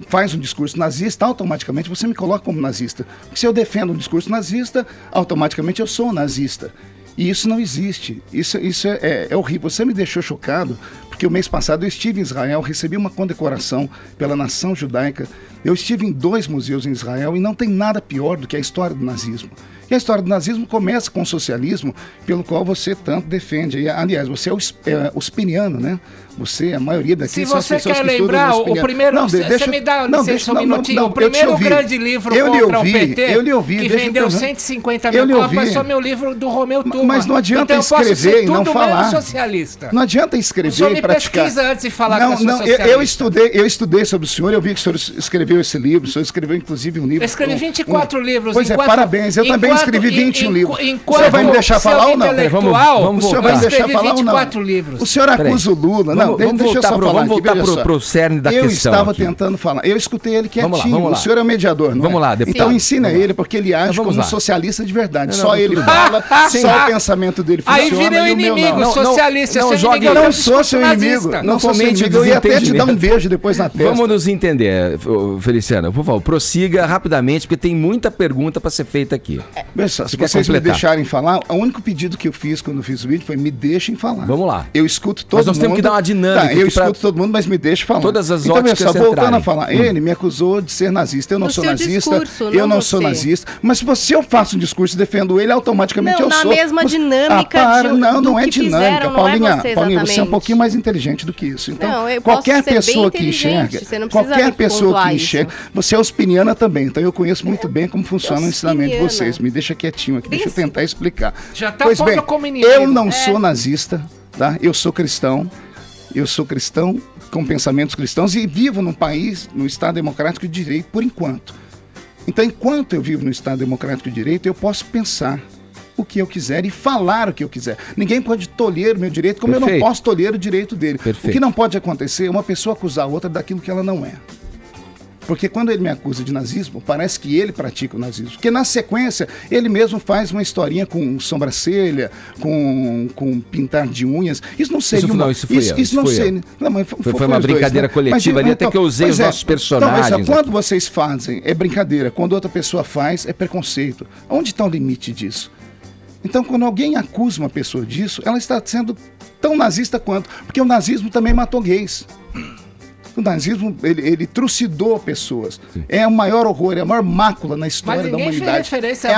faz um discurso nazista, automaticamente você me coloca como nazista. Porque se eu defendo um discurso nazista, automaticamente eu sou um nazista. E isso não existe. Isso é horrível. Você me deixou chocado, porque o mês passado eu estive em Israel, recebi uma condecoração pela nação judaica. Eu estive em 2 museus em Israel e não tem nada pior do que a história do nazismo. E a história do nazismo começa com o socialismo, pelo qual você tanto defende. E, aliás, você é uspiniano, né? Você, a maioria daqui se são as você pessoas quer que lembrar, estudam o primeiro, você me dá licença um minutinho, o primeiro grande livro contra o PT, que vendeu 150 mil cópias, foi meu livro do Romeu Tuma. Mas não adianta então, escrever e não falar. Socialista. Não adianta escrever e praticar. Pesquisa antes de falar que eu sou socialista. Eu estudei sobre o senhor, eu vi que o senhor escreveu esse livro, o senhor escreveu inclusive um livro. Eu escrevi 24 livros. Pois parabéns, eu também escrevi 21 livros. O senhor vai me deixar falar ou não? Vamos o senhor vai me deixar falar ou não? Livros. O senhor acusa o Lula. Não, deixa eu só falar. Vamos voltar pro cerne da questão. Eu estava tentando falar. Eu escutei ele quietinho. Vamos lá. O senhor é o mediador, não Vamos é? lá, deputado. Então ensina ele, porque ele age como um socialista de verdade. Só ele fala, só o pensamento dele funciona. Aí vira o inimigo socialista. Eu não sou seu inimigo. Não sou seu inimigo. Eu ia até te dar um beijo depois na testa. Vamos nos entender, Feliciano. Por favor, prossiga rapidamente, porque tem muita pergunta para ser feita aqui. Se vocês me deixarem falar, o único pedido que eu fiz quando eu fiz o vídeo foi me deixem falar. Vamos lá. Eu escuto todo mundo. Mas nós temos que dar uma dinâmica. Eu escuto todo mundo, mas me deixa falar. Todas as então, óticas só voltando a falar, ele me acusou de ser nazista. Eu não sou nazista. Eu não sou nazista. Mas se eu faço um discurso e defendo ele, automaticamente eu sou. Na mesma dinâmica não é dinâmica. Paulinha, você é um pouquinho mais inteligente do que isso. Então, qualquer pessoa que enxerga, você é uspiniana também. Então eu conheço muito bem como funciona o ensinamento de vocês. Me deixa quietinho aqui, deixa eu tentar explicar. Já tá pois bem, como inimigo. eu não sou nazista, tá? Eu sou cristão. Eu sou cristão, com pensamentos cristãos, e vivo num país, no Estado Democrático de Direito, por enquanto. Então, enquanto eu vivo no Estado Democrático de Direito, eu posso pensar o que eu quiser e falar o que eu quiser. Ninguém pode tolher o meu direito, como eu não posso tolher o direito dele. O que não pode acontecer é uma pessoa acusar a outra daquilo que ela não é. Porque quando ele me acusa de nazismo, parece que ele pratica o nazismo. Porque na sequência, ele mesmo faz uma historinha com sobrancelha, com pintar de unhas. Isso não seria Isso não sei. Foi uma brincadeira coletiva ali, até que eu usei os nossos personagens. Quando vocês fazem, é brincadeira. Quando outra pessoa faz, é preconceito. Onde está o limite disso? Então, quando alguém acusa uma pessoa disso, ela está sendo tão nazista quanto. Porque o nazismo também matou gays. O nazismo, ele trucidou pessoas. Sim. É o maior horror, é a maior mácula na história da humanidade. É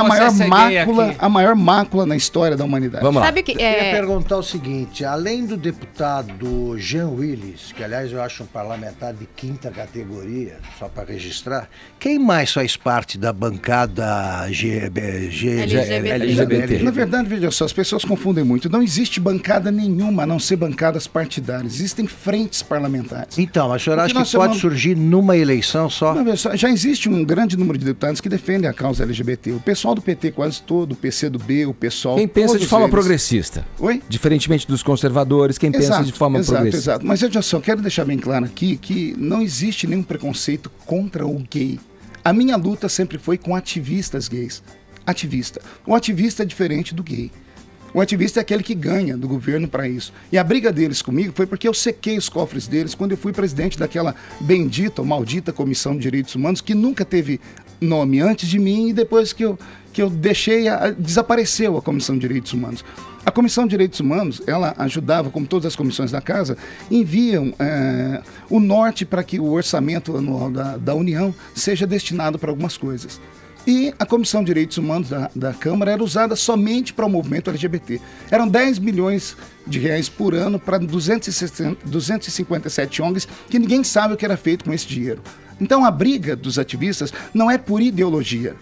a maior mácula na história da humanidade. Vamos lá. Eu queria perguntar o seguinte, além do deputado Jean Willis, que aliás eu acho um parlamentar de 5ª categoria, só para registrar, quem mais faz parte da bancada LGBT? Na verdade, veja só, as pessoas confundem muito. Não existe bancada nenhuma, a não ser bancadas partidárias. Existem frentes parlamentares. Então, mas o senhor acha que pode surgir numa eleição só? Não, já existe um grande número de deputados que defendem a causa LGBT. O pessoal do PT quase todo, o PCdoB, o PSOL... Quem pensa de forma progressista. Oi? Diferentemente dos conservadores, quem pensa de forma progressista. Exato. Mas eu só quero deixar bem claro aqui que não existe nenhum preconceito contra o gay. A minha luta sempre foi com ativistas gays. Ativista. O ativista é diferente do gay. O ativista é aquele que ganha do governo para isso. E a briga deles comigo foi porque eu sequei os cofres deles quando eu fui presidente daquela bendita ou maldita Comissão de Direitos Humanos, que nunca teve nome antes de mim e depois que eu deixei, desapareceu a Comissão de Direitos Humanos. A Comissão de Direitos Humanos, ela ajudava, como todas as comissões da Casa, enviam o norte para que o orçamento anual da União seja destinado para algumas coisas. E a Comissão de Direitos Humanos da Câmara era usada somente para o movimento LGBT. Eram 10 milhões de reais por ano para 257 ONGs, que ninguém sabe o que era feito com esse dinheiro. Então a briga dos ativistas não é por ideologia,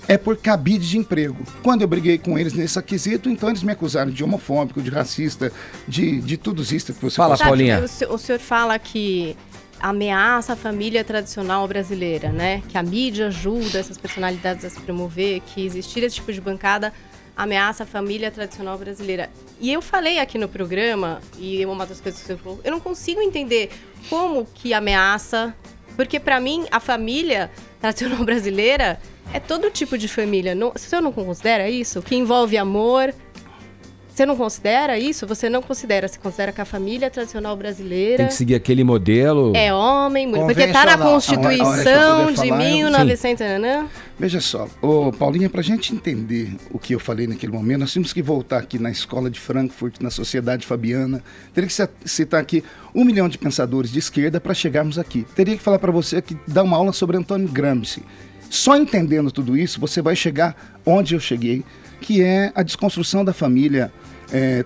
é por cabide de emprego. Quando eu briguei com eles nesse quesito, então eles me acusaram de homofóbico, de racista, de tudosista que você fala. Paulinha. O senhor fala que ameaça a família tradicional brasileira, né? Que a mídia ajuda essas personalidades a se promover, que existir esse tipo de bancada ameaça a família tradicional brasileira. E eu falei aqui no programa, e uma das coisas que você falou, eu não consigo entender como que ameaça, porque para mim a família tradicional brasileira é todo tipo de família. Não, o senhor não considera isso? Que envolve amor... Você não considera isso? Você não considera? Você considera que a família tradicional brasileira... Tem que seguir aquele modelo... É homem, mulher. Porque está na Constituição de 1900... Veja só, Paulinha, para a gente entender o que eu falei naquele momento, nós temos que voltar aqui na escola de Frankfurt, na Sociedade Fabiana. Teria que citar aqui 1 milhão de pensadores de esquerda para chegarmos aqui. Teria que falar para você que dar uma aula sobre Antônio Gramsci. Só entendendo tudo isso, você vai chegar onde eu cheguei, que é a desconstrução da família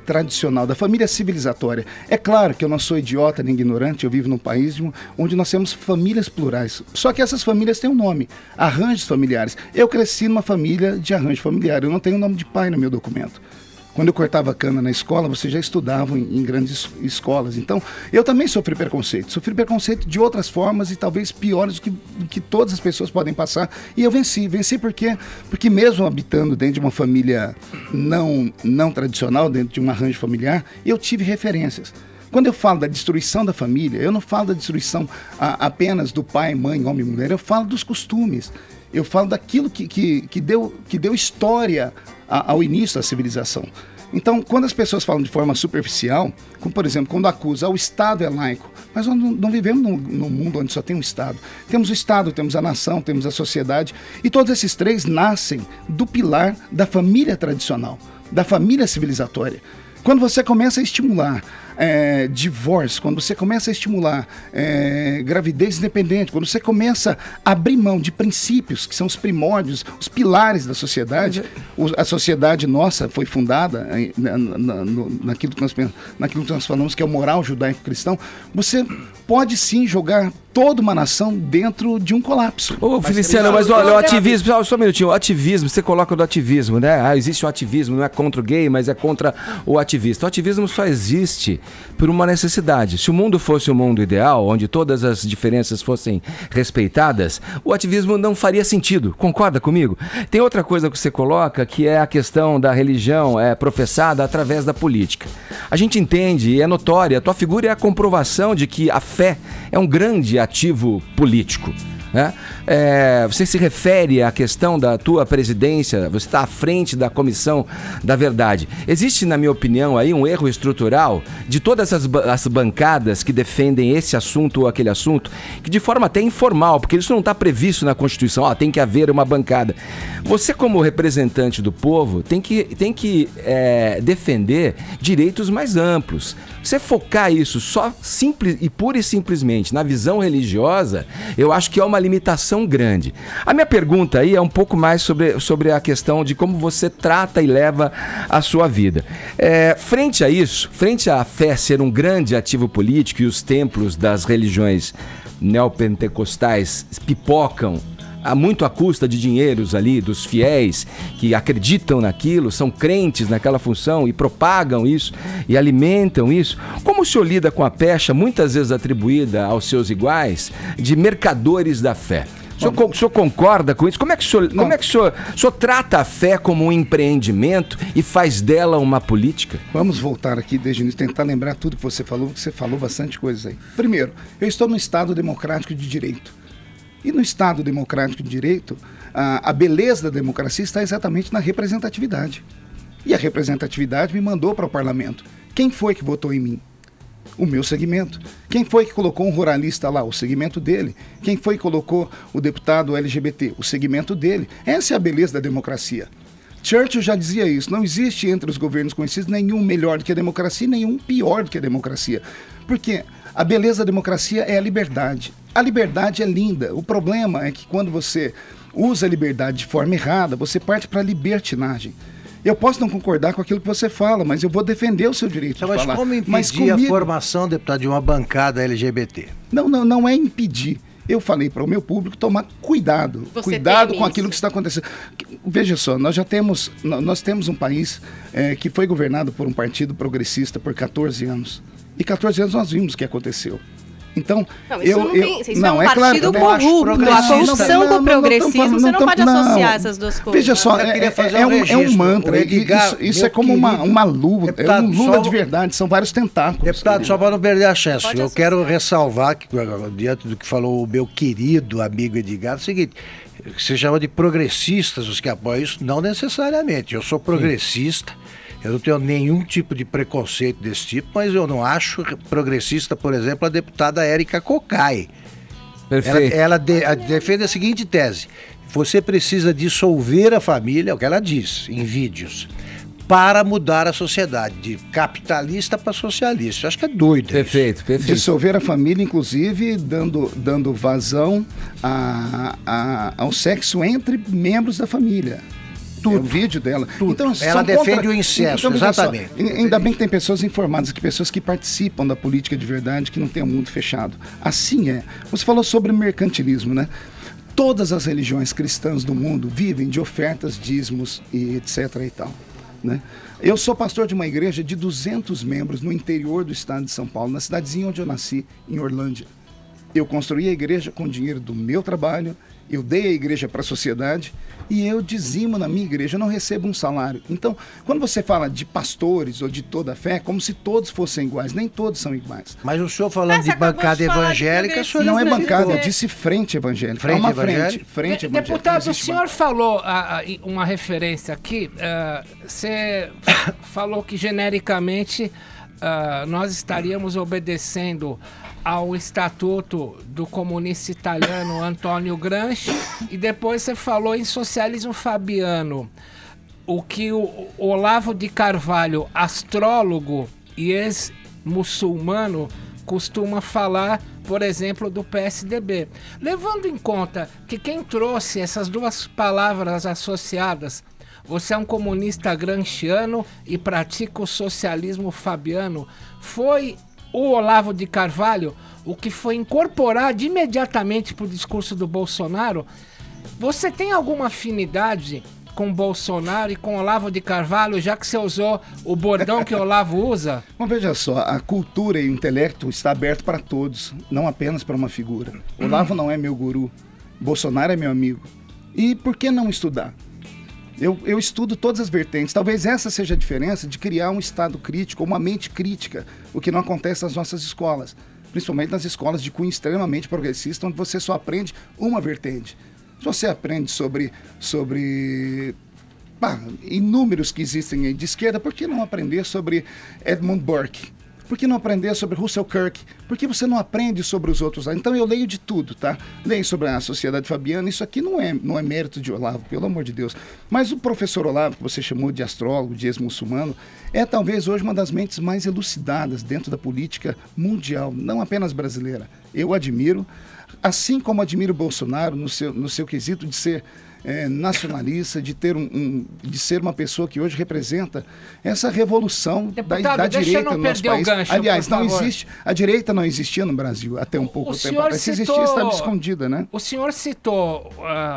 tradicional, da família civilizatória. É claro que eu não sou idiota nem ignorante, eu vivo num país onde nós temos famílias plurais. Só que essas famílias têm um nome, arranjos familiares. Eu cresci numa família de arranjo familiar, eu não tenho o nome de pai no meu documento. Quando eu cortava cana na escola, vocês já estudavam em grandes escolas. Então, eu também sofri preconceito. Sofri preconceito de outras formas e talvez piores do que todas as pessoas podem passar. E eu venci. Venci porque mesmo habitando dentro de uma família não tradicional, dentro de um arranjo familiar, eu tive referências. Quando eu falo da destruição da família, eu não falo da destruição apenas do pai, mãe, homem e mulher. Eu falo dos costumes. Eu falo daquilo que deu história ao início da civilização. Então, quando as pessoas falam de forma superficial, como por exemplo, quando acusam o Estado é laico, mas nós não vivemos num mundo onde só tem um Estado. Temos o Estado, temos a nação, temos a sociedade, e todos esses três nascem do pilar da família tradicional, da família civilizatória. Quando você começa a estimular divórcio, quando você começa a estimular gravidez independente, quando você começa a abrir mão de princípios, que são os primórdios, os pilares da sociedade, a sociedade nossa foi fundada naquilo que nós falamos que é o moral judaico-cristão, você pode sim jogar toda uma nação dentro de um colapso. Ô, Feliciano, mas olha, o ativismo, só um minutinho, o ativismo, você coloca do ativismo, né? Ah, existe um ativismo, não é contra o gay, mas é contra o ativista. O ativismo só existe por uma necessidade. Se o mundo fosse um mundo ideal, onde todas as diferenças fossem respeitadas, o ativismo não faria sentido. Concorda comigo? Tem outra coisa que você coloca, que é a questão da religião professada através da política. A gente entende e é notória, a tua figura é a comprovação de que a fé é um grande ativo político, né? Você se refere à questão da tua presidência, você está à frente da Comissão da Verdade. Existe, na minha opinião, aí um erro estrutural de todas as bancadas que defendem esse assunto ou aquele assunto, que de forma até informal, porque isso não está previsto na Constituição, tem que haver uma bancada. Você, como representante do povo, tem que defender direitos mais amplos. Você focar isso só simples e pura e simplesmente na visão religiosa, eu acho que é uma limitação grande. A minha pergunta aí é um pouco mais sobre a questão de como você trata e leva a sua vida. Frente a isso, frente à fé ser um grande ativo político e os templos das religiões neopentecostais pipocam muito à custa de dinheiros ali dos fiéis que acreditam naquilo, são crentes naquela função e propagam isso e alimentam isso. Como o senhor lida com a pecha, muitas vezes atribuída aos seus iguais, de mercadores da fé? O senhor concorda com isso? Como é que o senhor trata a fé como um empreendimento e faz dela uma política? Vamos voltar aqui desde o início, tentar lembrar tudo que você falou, porque você falou bastante coisas aí. Primeiro, eu estou num Estado democrático de direito. E no Estado democrático de direito, a beleza da democracia está exatamente na representatividade. E a representatividade me mandou para o parlamento. Quem foi que votou em mim? O meu segmento. Quem foi que colocou um ruralista lá? O segmento dele. Quem foi que colocou o deputado LGBT? O segmento dele. Essa é a beleza da democracia. Churchill já dizia isso. Não existe entre os governos conhecidos nenhum melhor do que a democracia e nenhum pior do que a democracia. Porque a beleza da democracia é a liberdade. A liberdade é linda. O problema é que quando você usa a liberdade de forma errada, você parte para a libertinagem. Eu posso não concordar com aquilo que você fala, mas eu vou defender o seu direito de falar. Mas como impedir a formação, deputado, de uma bancada LGBT? Não é impedir. Eu falei para o meu público tomar cuidado. Cuidado com aquilo que está acontecendo. Veja só, nós temos um país que foi governado por um partido progressista por 14 anos. E 14 anos nós vimos o que aconteceu. Então, isso é um partido corrupto. A corrupção com o progressismo, você não pode associar essas duas coisas. Veja só, é um mantra. Isso é como uma luva, é um Lula de verdade, são vários tentáculos. Deputado, só para não perder a chance, eu quero ressalvar, que diante do que falou o meu querido amigo Edgar, é o seguinte: se chama de progressistas os que apoiam isso? Não necessariamente. Eu sou progressista. Eu não tenho nenhum tipo de preconceito desse tipo, mas eu não acho progressista, por exemplo, a deputada Érica Cocai. Perfeito. Ela defende a seguinte tese: você precisa dissolver a família, é o que ela diz em vídeos, para mudar a sociedade, de capitalista para socialista. Eu acho que é doido. Perfeito. Dissolver a família, inclusive, dando vazão ao sexo entre membros da família. Tudo. É o vídeo dela. Tudo. Então, ela defende o incesto, exatamente. Ainda bem que tem pessoas informadas, pessoas que participam da política de verdade, que não tem um mundo fechado. Assim é. Você falou sobre mercantilismo, né? Todas as religiões cristãs do mundo vivem de ofertas, dízimos e etc. e tal, né? Eu sou pastor de uma igreja de 200 membros no interior do estado de São Paulo, na cidadezinha onde eu nasci, em Orlândia. Eu construí a igreja com o dinheiro do meu trabalho, eu dei a igreja para a sociedade e eu dizimo na minha igreja, eu não recebo um salário. Então, quando você fala de pastores ou de toda a fé, é como se todos fossem iguais. Nem todos são iguais. Mas o senhor falando de bancada evangélica, o senhor não é bancada, eu disse frente evangélica. Frente evangélica. Deputado, o senhor falou uma referência aqui, você falou que genericamente nós estaríamos obedecendo ao estatuto do comunista italiano Antônio Gramsci, e depois você falou em socialismo fabiano, o que o Olavo de Carvalho, astrólogo e ex-muçulmano, costuma falar, por exemplo, do PSDB. Levando em conta que quem trouxe essas duas palavras associadas, você é um comunista gramsciano e pratica o socialismo fabiano, foi o Olavo de Carvalho, o que foi incorporado imediatamente pro discurso do Bolsonaro. Você tem alguma afinidade com Bolsonaro e com Olavo de Carvalho, já que você usou o bordão que o Olavo usa? Mas veja só, a cultura e o intelecto está aberto para todos, não apenas para uma figura. Olavo não é meu guru, Bolsonaro é meu amigo. E por que não estudar? Eu estudo todas as vertentes. Talvez essa seja a diferença de criar um estado crítico, uma mente crítica, o que não acontece nas nossas escolas. Principalmente nas escolas de cunho extremamente progressista, onde você só aprende uma vertente. Se você aprende sobre inúmeros que existem aí de esquerda, por que não aprender sobre Edmund Burke? Por que não aprender sobre Russell Kirk? Por que você não aprende sobre os outros lá? Então eu leio de tudo, tá? Leio sobre a Sociedade Fabiana, isso aqui não é mérito de Olavo, pelo amor de Deus. Mas o professor Olavo, que você chamou de astrólogo, de ex-muçulmano, é talvez hoje uma das mentes mais elucidadas dentro da política mundial, não apenas brasileira. Eu admiro, assim como admiro o Bolsonaro no seu quesito de ser nacionalista, de ter de ser uma pessoa que hoje representa essa revolução da direita no nosso país. Gancho, aliás, não existe, a direita não existia no Brasil até um pouco tempo atrás. Se existia, estava escondida, né? O senhor citou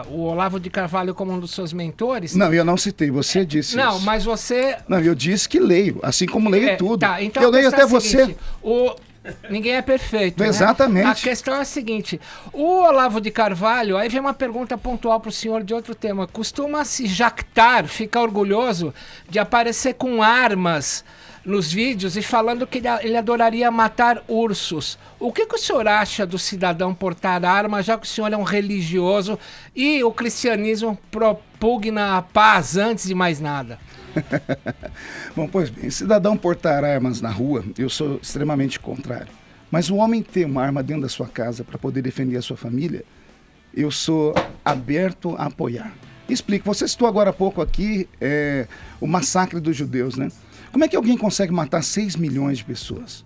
o Olavo de Carvalho como um dos seus mentores? Não, eu não citei, você disse não, isso. Mas você... Não, eu disse que leio, assim como leio tudo. Tá, então eu leio até seguinte, ninguém é perfeito, exatamente. Né? A questão é a seguinte, o Olavo de Carvalho, aí vem uma pergunta pontual para o senhor de outro tema, costuma se jactar, ficar orgulhoso de aparecer com armas nos vídeos e falando que ele adoraria matar ursos. O que o senhor acha do cidadão portar arma, já que o senhor é um religioso e o cristianismo propugna a paz antes de mais nada? Bom, pois bem, cidadão portar armas na rua, eu sou extremamente contrário. Mas o homem ter uma arma dentro da sua casa para poder defender a sua família, eu sou aberto a apoiar. Explico, você citou agora há pouco aqui o massacre dos judeus, né? Como é que alguém consegue matar 6 milhões de pessoas?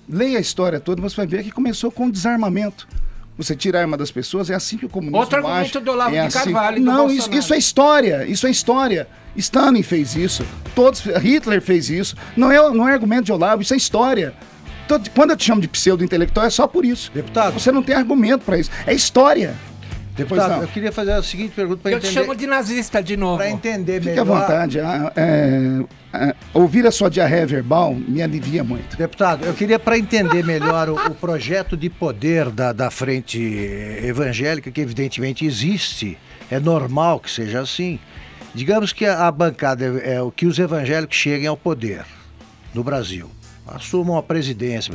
Leia a história toda, você vai ver que começou com o desarmamento. Você tira a arma das pessoas, é assim que o comunismo age. Outro argumento do Olavo de Carvalho. Não, isso é história, isso é história. Stalin fez isso, Hitler fez isso. Não é argumento de Olavo, isso é história. Quando eu te chamo de pseudo-intelectual, é só por isso. Deputado, você não tem argumento para isso. É história. Deputado, eu queria fazer a seguinte pergunta para entender... Eu te chamo de nazista de novo. Para entender melhor... Fique à vontade. Ouvir a sua diarreia verbal me alivia muito. Deputado, eu queria, para entender melhor o projeto de poder da frente evangélica, que evidentemente existe, é normal que seja assim. Digamos que a bancada é o que os evangélicos cheguem ao poder no Brasil, assumam a presidência.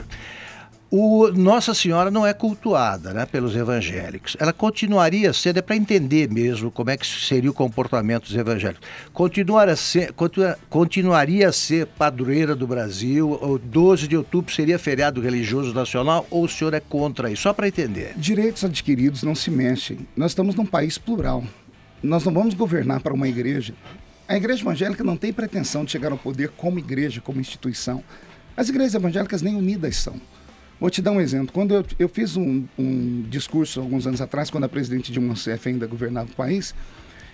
Nossa Senhora não é cultuada, né, pelos evangélicos. Ela continuaria sendo, é para entender mesmo como é que seria o comportamento dos evangélicos. Continuaria a ser padroeira do Brasil, o 12 de outubro seria feriado religioso nacional, ou o senhor é contra isso? Só para entender. Direitos adquiridos não se mexem. Nós estamos num país plural. Nós não vamos governar para uma igreja. A igreja evangélica não tem pretensão de chegar ao poder como igreja, como instituição. As igrejas evangélicas nem unidas são. Vou te dar um exemplo. Quando eu fiz um discurso alguns anos atrás, quando a presidente Dilma Rousseff ainda governava o país,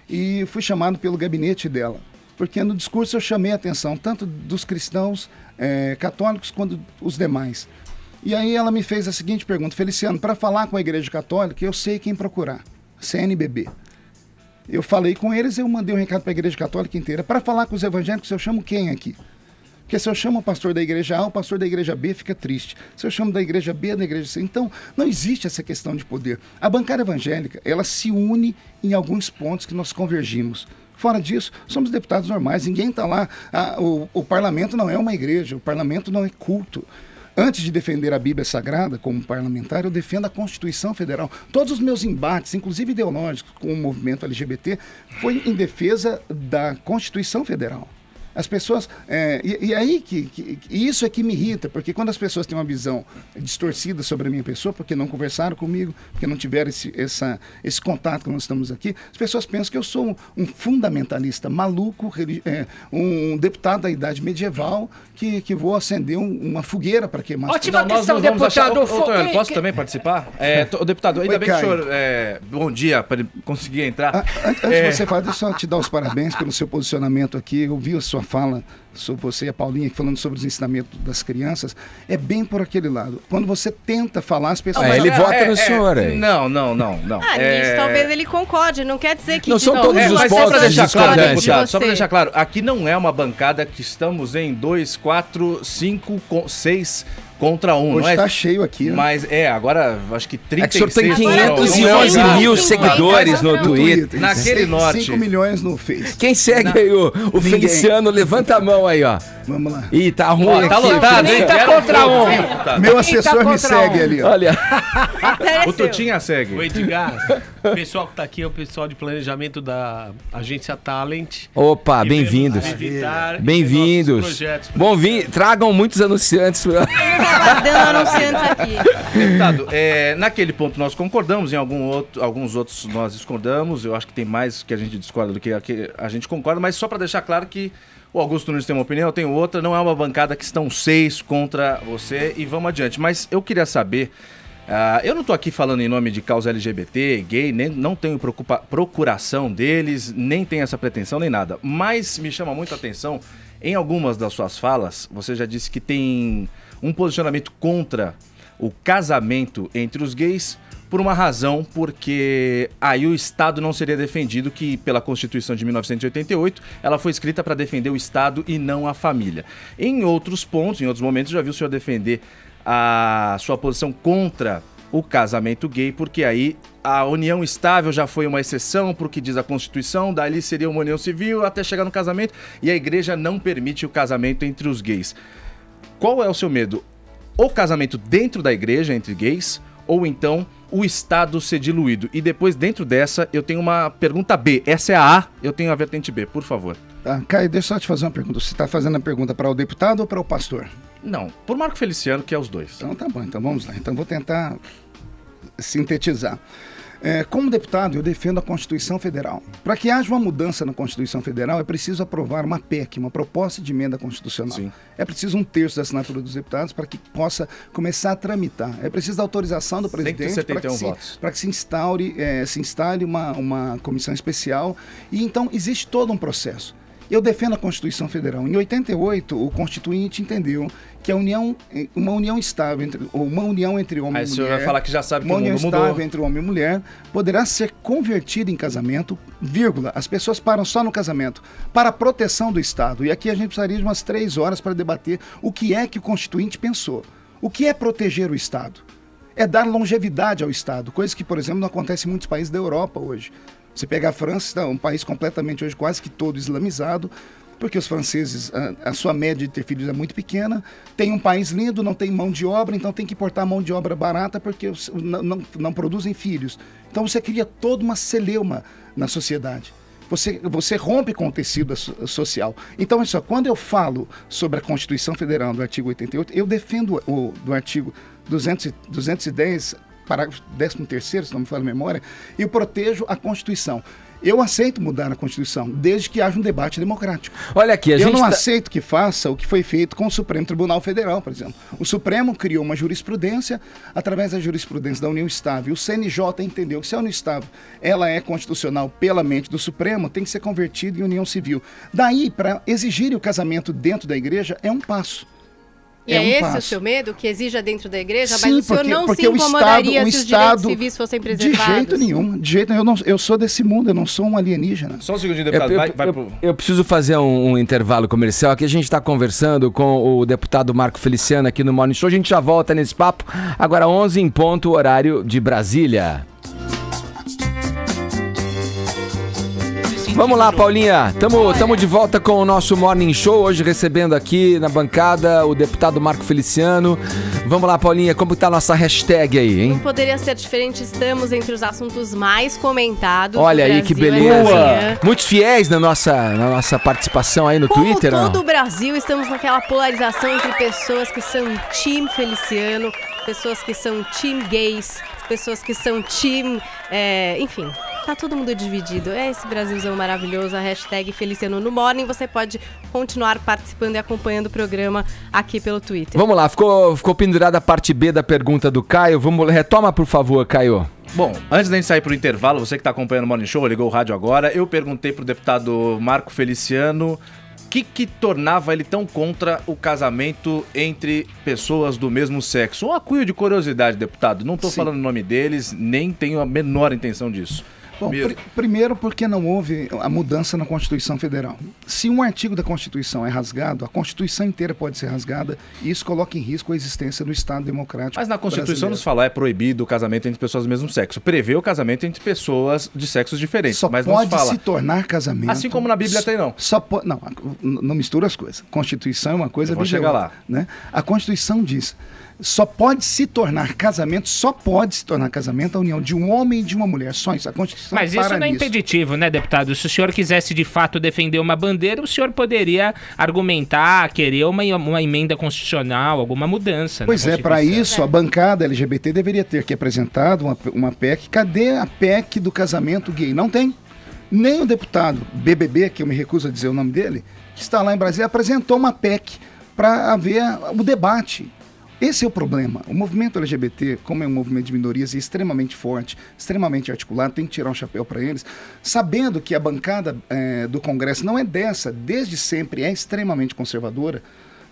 e fui chamado pelo gabinete dela, porque no discurso eu chamei a atenção tanto dos cristãos católicos quanto os demais. E aí ela me fez a seguinte pergunta: Feliciano, para falar com a igreja católica, eu sei quem procurar, CNBB. Eu falei com eles, eu mandei um recado para a igreja católica inteira. Para falar com os evangélicos, eu chamo quem aqui? Porque se eu chamo o pastor da igreja A, o pastor da igreja B fica triste. Se eu chamo da igreja B, da igreja C. Então, não existe essa questão de poder. A bancada evangélica, ela se une em alguns pontos que nós convergimos. Fora disso, somos deputados normais. Ninguém está lá. O parlamento não é uma igreja, o parlamento não é culto. Antes de defender a Bíblia Sagrada como parlamentar, eu defendo a Constituição Federal. Todos os meus embates, inclusive ideológicos, com o movimento LGBT, foi em defesa da Constituição Federal. As pessoas... aí isso é que me irrita, porque quando as pessoas têm uma visão distorcida sobre a minha pessoa, porque não conversaram comigo, porque não tiveram esse contato que nós estamos aqui, as pessoas pensam que eu sou um fundamentalista maluco, um deputado da idade medieval, que vou acender uma fogueira para queimar. Ótima questão, deputado. Posso também participar? Deputado, ainda bem que o senhor... bom dia, para conseguir entrar. Antes de você falar, deixa eu te dar os parabéns pelo seu posicionamento aqui. Eu vi a sua fala sobre você e a Paulinha falando sobre os ensinamentos das crianças, é bem por aquele lado. Quando você tenta falar, as pessoas... ele vota no senhor aí. Não. Nisso talvez ele concorde, não quer dizer que... Não são todos os mas pontos só para deixar claro, discordantes. deputado, só para deixar claro, aqui não é uma bancada que estamos em 2, 4, 5, 6 contra 1. Hoje não é? tá cheio aqui, né? Mas agora acho que 36... É que o senhor tem Agora 511 mil seguidores no Twitter. Naquele norte. 5 milhões no Face. Quem segue aí o Ninguém. Feliciano? Levanta a mão aí, ó. Vamos lá. Ih, tá ruim Tá aqui. lotado, hein? Tá contra um. Meu assessor me segue ali, ó. Olha, O Tutinha segue. O Edgar, o pessoal que tá aqui é o pessoal de planejamento da agência Talent. opa, E bem-vindos. vemos visitar Bem-vindos. nossos projetos. Bom, tragam muitos anunciantes. Estamos aguardando anunciantes aqui. Deputado, naquele ponto nós concordamos, em alguns outros nós discordamos. Eu acho que tem mais que a gente discorda do que a gente concorda, mas só para deixar claro que o Augusto Nunes tem uma opinião, eu tenho outra, não é uma bancada que estão 6 contra você e vamos adiante. Mas eu queria saber, eu não estou aqui falando em nome de causa LGBT, gay, nem, não tenho procuração deles, nem tenho essa pretensão, nem nada. Mas me chama muito a atenção, em algumas das suas falas, você já disse que tem um posicionamento contra o casamento entre os gays, por uma razão, porque aí o Estado não seria defendido, que pela Constituição de 1988, ela foi escrita para defender o Estado e não a família. Em outros pontos, em outros momentos, já viu o senhor defender a sua posição contra o casamento gay, porque aí a união estável já foi uma exceção para o que diz a Constituição, dali seria uma união civil até chegar no casamento, e a igreja não permite o casamento entre os gays. Qual é o seu medo? O casamento dentro da igreja entre gays, ou então o Estado ser diluído? E depois, dentro dessa, eu tenho uma pergunta B. Essa é a A, eu tenho a vertente B, por favor. Tá, Caio, deixa eu só te fazer uma pergunta. Você está fazendo a pergunta para o deputado ou para o pastor? Não, por Marco Feliciano, que é os dois. Então tá bom, então vamos lá. Então vou tentar sintetizar. Como deputado, eu defendo a Constituição Federal. Para que haja uma mudança na Constituição Federal, é preciso aprovar uma PEC, uma proposta de emenda constitucional. Sim. É preciso 1/3 da assinatura dos deputados para que possa começar a tramitar. É preciso da autorização do presidente para que se instale uma comissão especial. E então existe todo um processo. Eu defendo a Constituição Federal. Em 88, o Constituinte entendeu que uma união estável entre homem e mulher. Aí o senhor vai falar que já sabe que uma o mundo união mudou. estável entre homem e mulher poderá ser convertida em casamento, vírgula. As pessoas param só no casamento para a proteção do Estado. E aqui a gente precisaria de umas 3 horas para debater o que é que o Constituinte pensou. O que é proteger o Estado? É dar longevidade ao Estado, coisa que, por exemplo, não acontece em muitos países da Europa hoje. Você pega a França, um país completamente hoje quase que todo islamizado, porque os franceses, a sua média de ter filhos é muito pequena, tem um país lindo, não tem mão de obra, então tem que importar mão de obra barata porque não produzem filhos. Então você cria toda uma celeuma na sociedade. Você rompe com o tecido social. Então, isso, quando eu falo sobre a Constituição Federal do artigo 88, eu defendo do artigo 210, parágrafo 13º, se não me falha a memória, eu protejo a Constituição. Eu aceito mudar a Constituição, desde que haja um debate democrático. Olha aqui, eu não aceito que faça o que foi feito com o Supremo Tribunal Federal, por exemplo. O Supremo criou uma jurisprudência, através da jurisprudência da União Estável. O CNJ entendeu que se a União Estável ela é constitucional pela mente do Supremo, tem que ser convertida em união civil. Daí, para exigir o casamento dentro da igreja, é um passo. E é esse o seu medo, que exija dentro da igreja? Sim, mas o senhor não se incomodaria se os direitos civis fossem preservados? De jeito nenhum. Eu sou desse mundo, eu não sou um alienígena. Só um segundinho, deputado. Eu preciso fazer um intervalo comercial. Aqui a gente está conversando com o deputado Marco Feliciano aqui no Morning Show. A gente já volta nesse papo. Agora 11 em ponto, horário de Brasília. Vamos lá, Paulinha. Tamo de volta com o nosso Morning Show. Hoje recebendo aqui na bancada o deputado Marco Feliciano. Vamos lá, Paulinha. Como tá a nossa hashtag aí, hein? Não poderia ser diferente. Estamos entre os assuntos mais comentados. Olha aí, que beleza. Muitos fiéis na nossa participação aí no Twitter, não? Como todo o Brasil, estamos naquela polarização entre pessoas que são time Feliciano, pessoas que são time gays, pessoas que são time... enfim... Tá todo mundo dividido. É esse Brasilzão maravilhoso, a hashtag Feliciano no Morning. Você pode continuar participando e acompanhando o programa aqui pelo Twitter. Vamos lá, ficou pendurada a parte B da pergunta do Caio. Retoma, por favor, Caio. Bom, antes da gente sair pro intervalo, você que tá acompanhando o Morning Show, ligou o rádio agora, eu perguntei pro deputado Marco Feliciano que tornava ele tão contra o casamento entre pessoas do mesmo sexo? Um acuio de curiosidade, deputado. Não estou falando o nome deles, nem tenho a menor intenção disso. Bom, primeiro porque não houve a mudança na Constituição Federal. Se um artigo da Constituição é rasgado, a Constituição inteira pode ser rasgada e isso coloca em risco a existência do Estado democrático. Mas na Constituição nos fala, é proibido o casamento entre pessoas do mesmo sexo. Prevê o casamento entre pessoas de sexos diferentes. Só mas pode não se fala. Se tornar casamento. Assim como na Bíblia tem, não. Não mistura as coisas. Constituição é uma coisa, vou chegar lá. Né? A Constituição diz... Só pode se tornar casamento a união de um homem e de uma mulher. Só isso. A Constituição Mas isso não é impeditivo, né, deputado? Se o senhor quisesse de fato defender uma bandeira, o senhor poderia argumentar, querer uma emenda constitucional, alguma mudança. Pois é, para isso a bancada LGBT deveria ter que apresentar uma PEC. Cadê a PEC do casamento gay? Não tem. Nem o deputado BBB, que eu me recuso a dizer o nome dele, que está lá em Brasília, apresentou uma PEC para haver o debate. Esse é o problema. O movimento LGBT, como é um movimento de minorias e extremamente forte, extremamente articulado, tem que tirar um chapéu para eles, sabendo que a bancada do Congresso não é dessa, desde sempre é extremamente conservadora,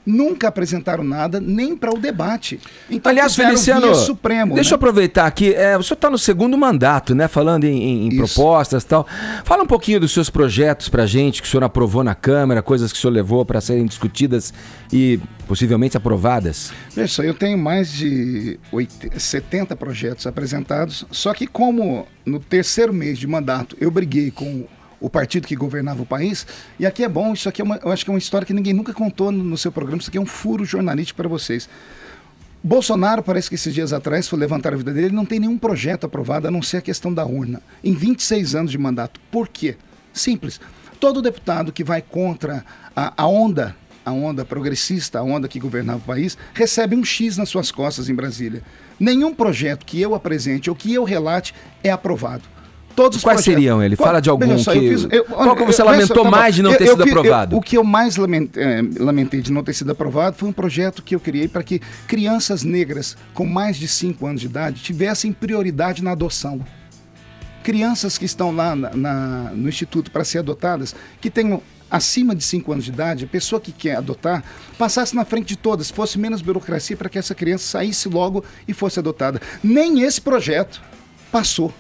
nunca apresentaram nada nem para o debate. Então, aliás, Feliciano, Supremo, deixa eu aproveitar aqui, o senhor está no segundo mandato, né, falando em propostas e tal. Fala um pouquinho dos seus projetos para a gente, que o senhor aprovou na Câmara, coisas que o senhor levou para serem discutidas e possivelmente aprovadas. Veja, eu tenho mais de 70 projetos apresentados, só que como no terceiro mês de mandato eu briguei com o partido que governava o país, e aqui é bom, isso aqui eu acho que é uma história que ninguém nunca contou no seu programa, isso aqui é um furo jornalístico para vocês. Bolsonaro, parece que esses dias atrás, foi levantar a vida dele, ele não tem nenhum projeto aprovado, a não ser a questão da urna, em 26 anos de mandato. Por quê? Simples. Todo deputado que vai contra a onda progressista, a onda que governava o país, recebe um X nas suas costas em Brasília. Nenhum projeto que eu apresente ou que eu relate é aprovado. Todos os Quais seriam? Ele fala de algum qual que você lamentou mais de não ter sido aprovado? O que eu mais lamentei de não ter sido aprovado foi um projeto que eu criei para que crianças negras com mais de 5 anos de idade tivessem prioridade na adoção. Crianças que estão lá no Instituto para ser adotadas, que tenham acima de 5 anos de idade, a pessoa que quer adotar, passasse na frente de todas, fosse menos burocracia para que essa criança saísse logo e fosse adotada. Nem esse projeto passou.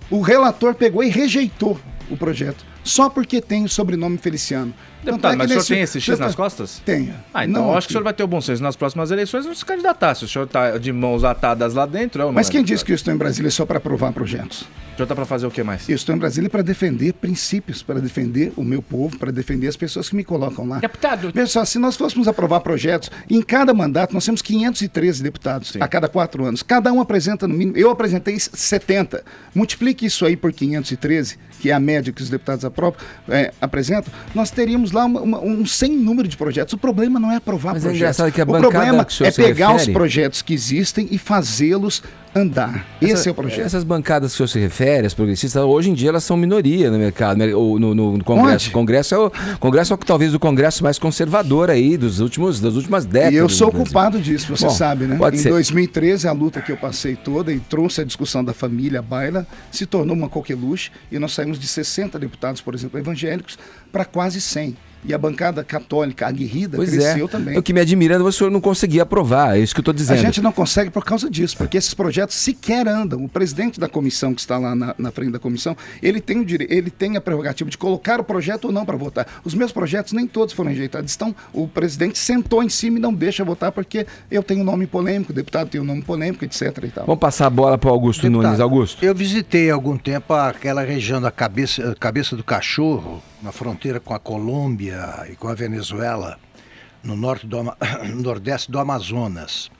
O relator pegou e rejeitou o projeto, só porque tem o sobrenome Feliciano. Deputado, mas o senhor tem esse X nas costas? Tenho. Então acho que o senhor vai ter o bom senso nas próximas eleições não se candidatar. Se o senhor está de mãos atadas lá dentro... Mas quem disse que eu estou em Brasília só para aprovar projetos? O senhor está para fazer o que mais? Eu estou em Brasília para defender princípios, para defender o meu povo, para defender as pessoas que me colocam lá. Deputado... Veja só, se nós fôssemos aprovar projetos, em cada mandato nós temos 513 deputados, a cada 4 anos. Cada um apresenta no mínimo... Eu apresentei 70. Multiplique isso aí por 513, que é a média que os deputados apresentam, nós teríamos lá um sem número de projetos. O problema não é aprovar projetos. Que a o problema que o é pegar refere, os projetos que existem e fazê-los andar. Esse é o projeto. Essas bancadas que o senhor se refere, as progressistas, hoje em dia elas são minoria no mercado, no Congresso. O Congresso é talvez o Congresso mais conservador aí das últimas décadas. E eu sou culpado disso, você sabe, né? Em 2013, a luta que eu passei toda e trouxe a discussão da família à baila, se tornou uma coqueluche e nós saímos de 60 deputados, por exemplo, evangélicos, para quase 100. E a bancada católica aguerrida cresceu também. O que me admira é que o senhor não conseguia aprovar, é isso que eu estou dizendo. A gente não consegue por causa disso, porque esses projetos sequer andam. O presidente da comissão, que está lá na frente da comissão, ele tem a prerrogativa de colocar o projeto ou não para votar. Os meus projetos nem todos foram rejeitados. O presidente sentou em cima e não deixa votar porque eu tenho nome polêmico, o deputado tem um nome polêmico, etc. E tal. Vamos passar a bola para o Augusto Nunes. Augusto. Eu visitei há algum tempo aquela região da cabeça do Cachorro, na fronteira com a Colômbia e com a Venezuela, no nordeste do Amazonas.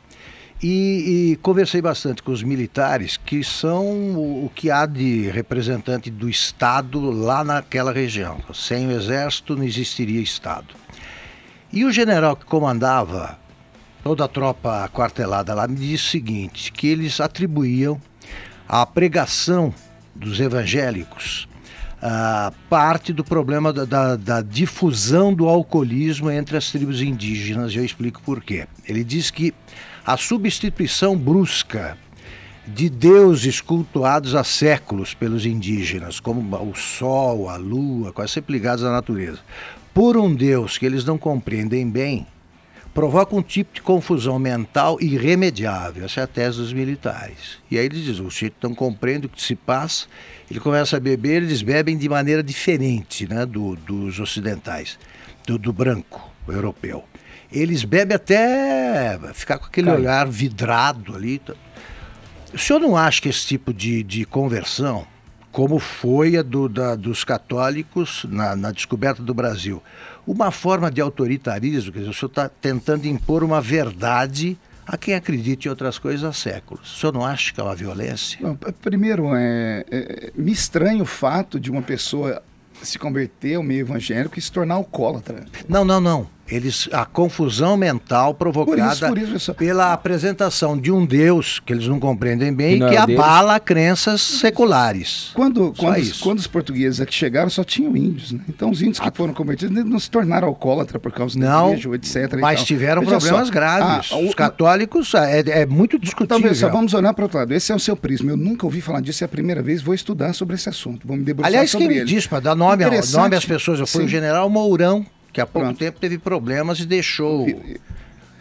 E conversei bastante com os militares, que são o que há de representante do Estado lá naquela região. Sem o Exército não existiria Estado. E o general que comandava toda a tropa quartelada lá me disse o seguinte, que eles atribuíam à pregação dos evangélicos parte do problema da difusão do alcoolismo entre as tribos indígenas, e eu explico por quê. Ele diz que a substituição brusca de deuses cultuados há séculos pelos indígenas, como o sol, a lua, quase sempre ligados à natureza, por um Deus que eles não compreendem bem, provoca um tipo de confusão mental irremediável. Essa é a tese dos militares. E aí eles dizem, o sujeito não compreende o que se passa, ele começa a beber, eles bebem de maneira diferente, né, dos ocidentais, do branco europeu. Eles bebem até ficar com aquele olhar vidrado ali. O senhor não acha que esse tipo de conversão, como foi a dos católicos na descoberta do Brasil, uma forma de autoritarismo, quer dizer, o senhor está tentando impor uma verdade a quem acredita em outras coisas há séculos. O senhor não acha que é uma violência? Não, primeiro, me estranha o fato de uma pessoa se converter ao meio evangélico e se tornar alcoólatra. Não. A confusão mental provocada por isso, pela apresentação de um Deus que eles não compreendem bem e que abala crenças seculares. Quando os portugueses aqui chegaram, só tinham índios, né? Então os índios que foram convertidos não se tornaram alcoólatras por causa da igreja, etc. Mas tiveram problemas graves. Os católicos é muito discutível. Então, vamos olhar para o outro lado. Esse é o seu prisma. Eu nunca ouvi falar disso, é a primeira vez. Vou estudar sobre esse assunto. Vou me debruçar sobre ele. Aliás, quem me diz, para dar nome às pessoas, foi o general Mourão, que há pouco tempo teve problemas e deixou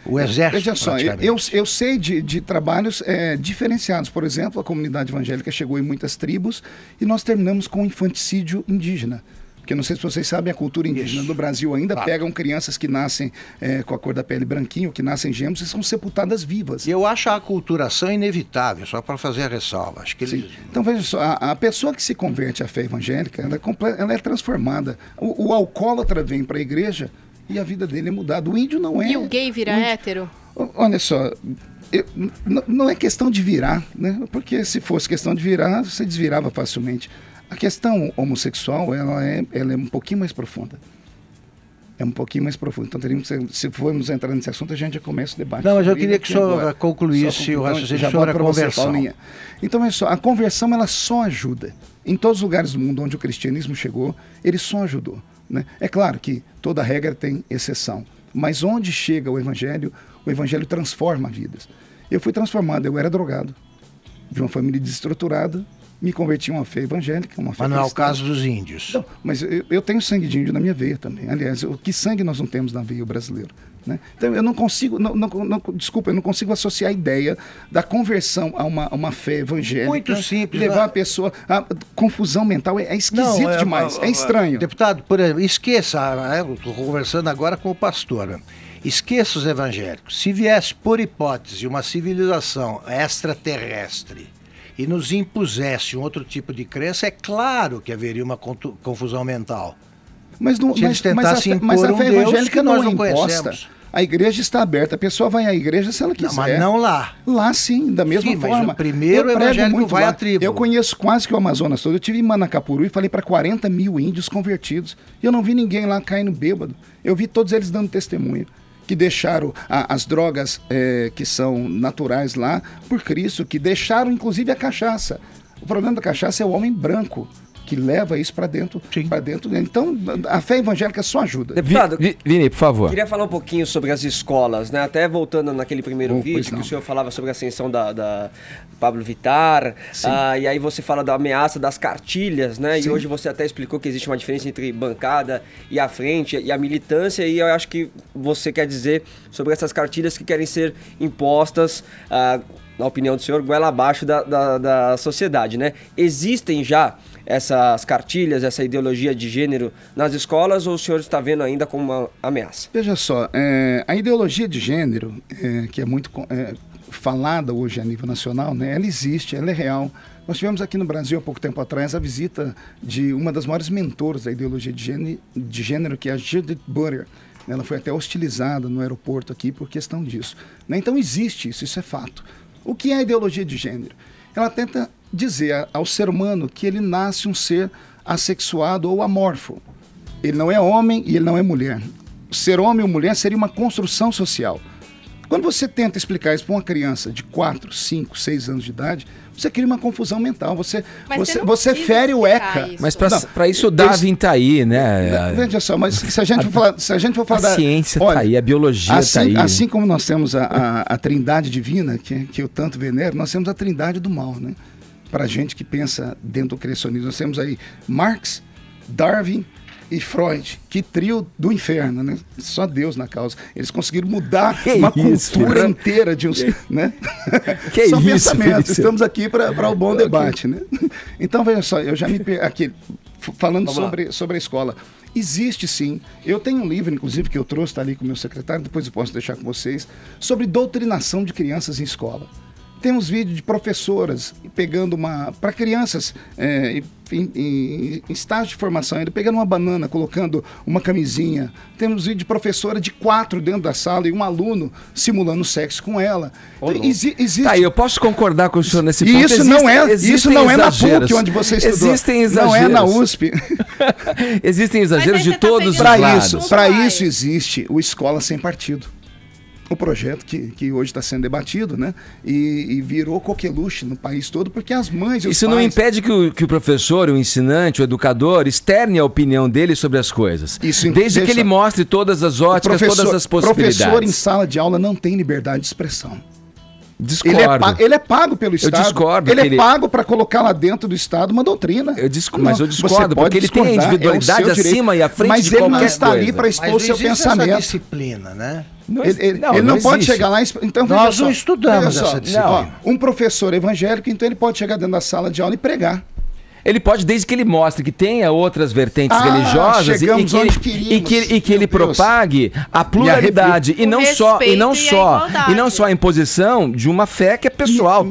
o exército. Veja só, eu sei de trabalhos diferenciados. Por exemplo, a comunidade evangélica chegou em muitas tribos e nós terminamos com o infanticídio indígena. Porque não sei se vocês sabem, a cultura indígena do Brasil ainda pegam crianças que nascem com a cor da pele branquinho, que nascem gêmeos e são sepultadas vivas. Eu acho a aculturação inevitável, só para fazer a ressalva. Acho que Então veja só, a pessoa que se converte à fé evangélica, ela é transformada. O alcoólatra vem para a igreja e a vida dele é mudada. O índio não é. E o gay vira hétero? Olha só, não é questão de virar, né? Porque se fosse questão de virar, você desvirava facilmente. A questão homossexual, ela é um pouquinho mais profunda. É um pouquinho mais profundo. Então, se formos entrar nesse assunto, a gente já começa o debate. Não, mas eu queria que o senhor concluísse o raciocínio sobre a conversão. Então, é só, a conversão, ela só ajuda. Em todos os lugares do mundo onde o cristianismo chegou, ele só ajudou, né? É claro que toda regra tem exceção. Mas onde chega o evangelho transforma vidas. Eu fui transformado, eu era drogado. De uma família desestruturada, me converti em uma fé evangélica, uma fé Mas não é o cristã. caso dos índios. Não, mas eu tenho sangue de índio na minha veia também. Aliás, que sangue nós não temos na veia brasileira? Né? Então eu não consigo, desculpa, eu não consigo associar a ideia da conversão a uma fé evangélica. Muito simples. Levar a pessoa a confusão mental é esquisito demais, é estranho. Deputado, por exemplo, esqueça, eu estou conversando agora com o pastor, né? Esqueça os evangélicos. Se viesse, por hipótese, uma civilização extraterrestre e nos impusesse um outro tipo de crença, é claro que haveria uma confusão mental. Mas a fé evangélica não é imposta. A igreja está aberta, a pessoa vai à igreja se ela quiser. Não, mas não lá. Lá sim, da mesma forma. Mas o primeiro evangélico vai à tribo. Eu conheço quase que o Amazonas todo. Eu estive em Manacapuru e falei para 40 mil índios convertidos. E eu não vi ninguém lá caindo bêbado. Eu vi todos eles dando testemunho. Que deixaram as drogas que são naturais lá por Cristo, que deixaram inclusive a cachaça. O problema da cachaça é o homem branco, que leva isso para dentro. Então, a fé evangélica só ajuda. Deputado, Vini, por favor. Queria falar um pouquinho sobre as escolas, né? Até voltando naquele primeiro vídeo que o senhor falava sobre a ascensão da Pablo Vittar, e aí você fala da ameaça das cartilhas, né? Sim. E hoje você até explicou que existe uma diferença entre bancada e a frente e a militância, e eu acho que você quer dizer sobre essas cartilhas que querem ser impostas, na opinião do senhor, goela abaixo da sociedade, né? Existem já essas cartilhas, essa ideologia de gênero nas escolas, ou o senhor está vendo ainda como uma ameaça? Veja só, a ideologia de gênero, que é muito falada hoje a nível nacional, né, ela existe, ela é real. Nós tivemos aqui no Brasil, há pouco tempo atrás, a visita de uma das maiores mentoras da ideologia de gênero, que é a Judith Butler. Ela foi até hostilizada no aeroporto aqui por questão disso. Né? Então existe isso é fato. O que é a ideologia de gênero? Ela tenta dizer ao ser humano que ele nasce um ser assexuado ou amorfo. Ele não é homem e ele não é mulher. Ser homem ou mulher seria uma construção social. Quando você tenta explicar isso para uma criança de 4, 5, 6 anos de idade, você cria uma confusão mental. Você fere o ECA. Isso. Mas para isso o Darwin está aí, né? Veja só, mas se a gente for falar a ciência está aí, a biologia está aí. Assim como nós temos a trindade divina, que eu tanto venero, nós temos a trindade do mal, né? Para a gente que pensa dentro do criacionismo. Nós temos aí Marx, Darwin e Freud, que trio do inferno, né? Só Deus na causa. Eles conseguiram mudar uma cultura inteira de uns, né? São pensamentos. Felícia. Estamos aqui para o bom debate, né? Então, veja só, eu já me aqui falando sobre a escola. Existe sim. Eu tenho um livro, inclusive, que eu trouxe, está ali com o meu secretário, depois eu posso deixar com vocês, sobre doutrinação de crianças em escola. Temos vídeos de professoras pegando para crianças em estágio de formação, ele pegando uma banana, colocando uma camisinha. Temos vídeo de professora de 4 dentro da sala e um aluno simulando sexo com ela. Existe. Tá, eu posso concordar com o senhor nesse ponto. Isso não é na PUC, onde você estudou. Existem exageros. Não é na USP. Existem exageros de todos os lados. Para isso existe o Escola Sem Partido. O projeto que hoje está sendo debatido, né? E virou coqueluche no país todo, porque as mães e os Isso pais... não impede que o professor, o ensinante, o educador externe a opinião dele sobre as coisas. Desde que ele mostre todas as óticas, todas as possibilidades. O professor em sala de aula não tem liberdade de expressão. Discordo. Ele é pago pelo Estado. Eu discordo. Ele é pago para colocar lá dentro do Estado uma doutrina. Mas eu discordo, porque ele tem a individualidade acima e à frente de qualquer coisa. Mas ele não está ali para expor o seu pensamento. Essa disciplina, né? Ele não pode chegar lá... Então, nós não estudamos essa disciplina. Um professor evangélico, então ele pode chegar dentro da sala de aula e pregar. Ele pode, desde que ele mostre que tenha outras vertentes religiosas e que ele propague a pluralidade e não só a imposição de uma fé que é pessoal,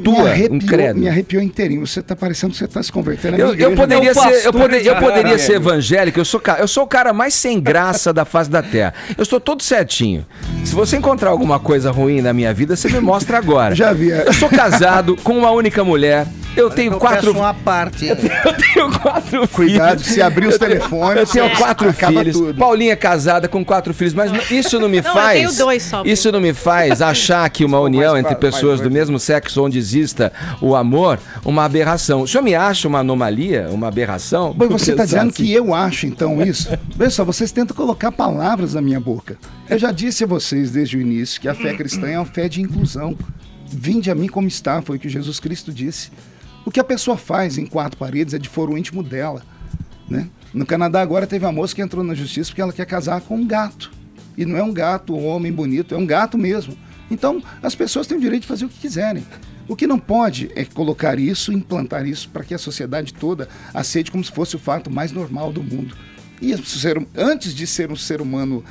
um credo. Me arrepiou inteirinho. Você está parecendo que você está se convertendo. Eu poderia ser evangélico. Eu sou o cara mais sem graça da face da terra. Eu estou todo certinho. Se você encontrar alguma coisa ruim na minha vida, você me mostra agora. Já vi. Eu sou casado com uma única mulher. Eu tenho 4... uma parte. Eu tenho 4 filhos. Cuidado, se abrir os telefones. Eu tenho 4 filhos. Tudo. Paulinha é casada com 4 filhos, mas isso não me faz. Eu tenho 2 só. Isso não me faz achar que uma união entre pessoas do mesmo sexo onde exista o amor, uma aberração. O senhor me acha uma anomalia, uma aberração? Pois você está dizendo que eu acho então isso? Veja só, vocês tentam colocar palavras na minha boca. Eu já disse a vocês desde o início que a fé cristã é uma fé de inclusão. Vinde a mim como está, foi o que Jesus Cristo disse. O que a pessoa faz em 4 paredes é de foro íntimo dela, né? No Canadá agora teve uma moça que entrou na justiça porque ela quer casar com um gato. E não é um gato, um homem bonito, é um gato mesmo. Então, as pessoas têm o direito de fazer o que quiserem. O que não pode é colocar isso, implantar isso para que a sociedade toda aceite como se fosse o fato mais normal do mundo. E antes de ser um ser humano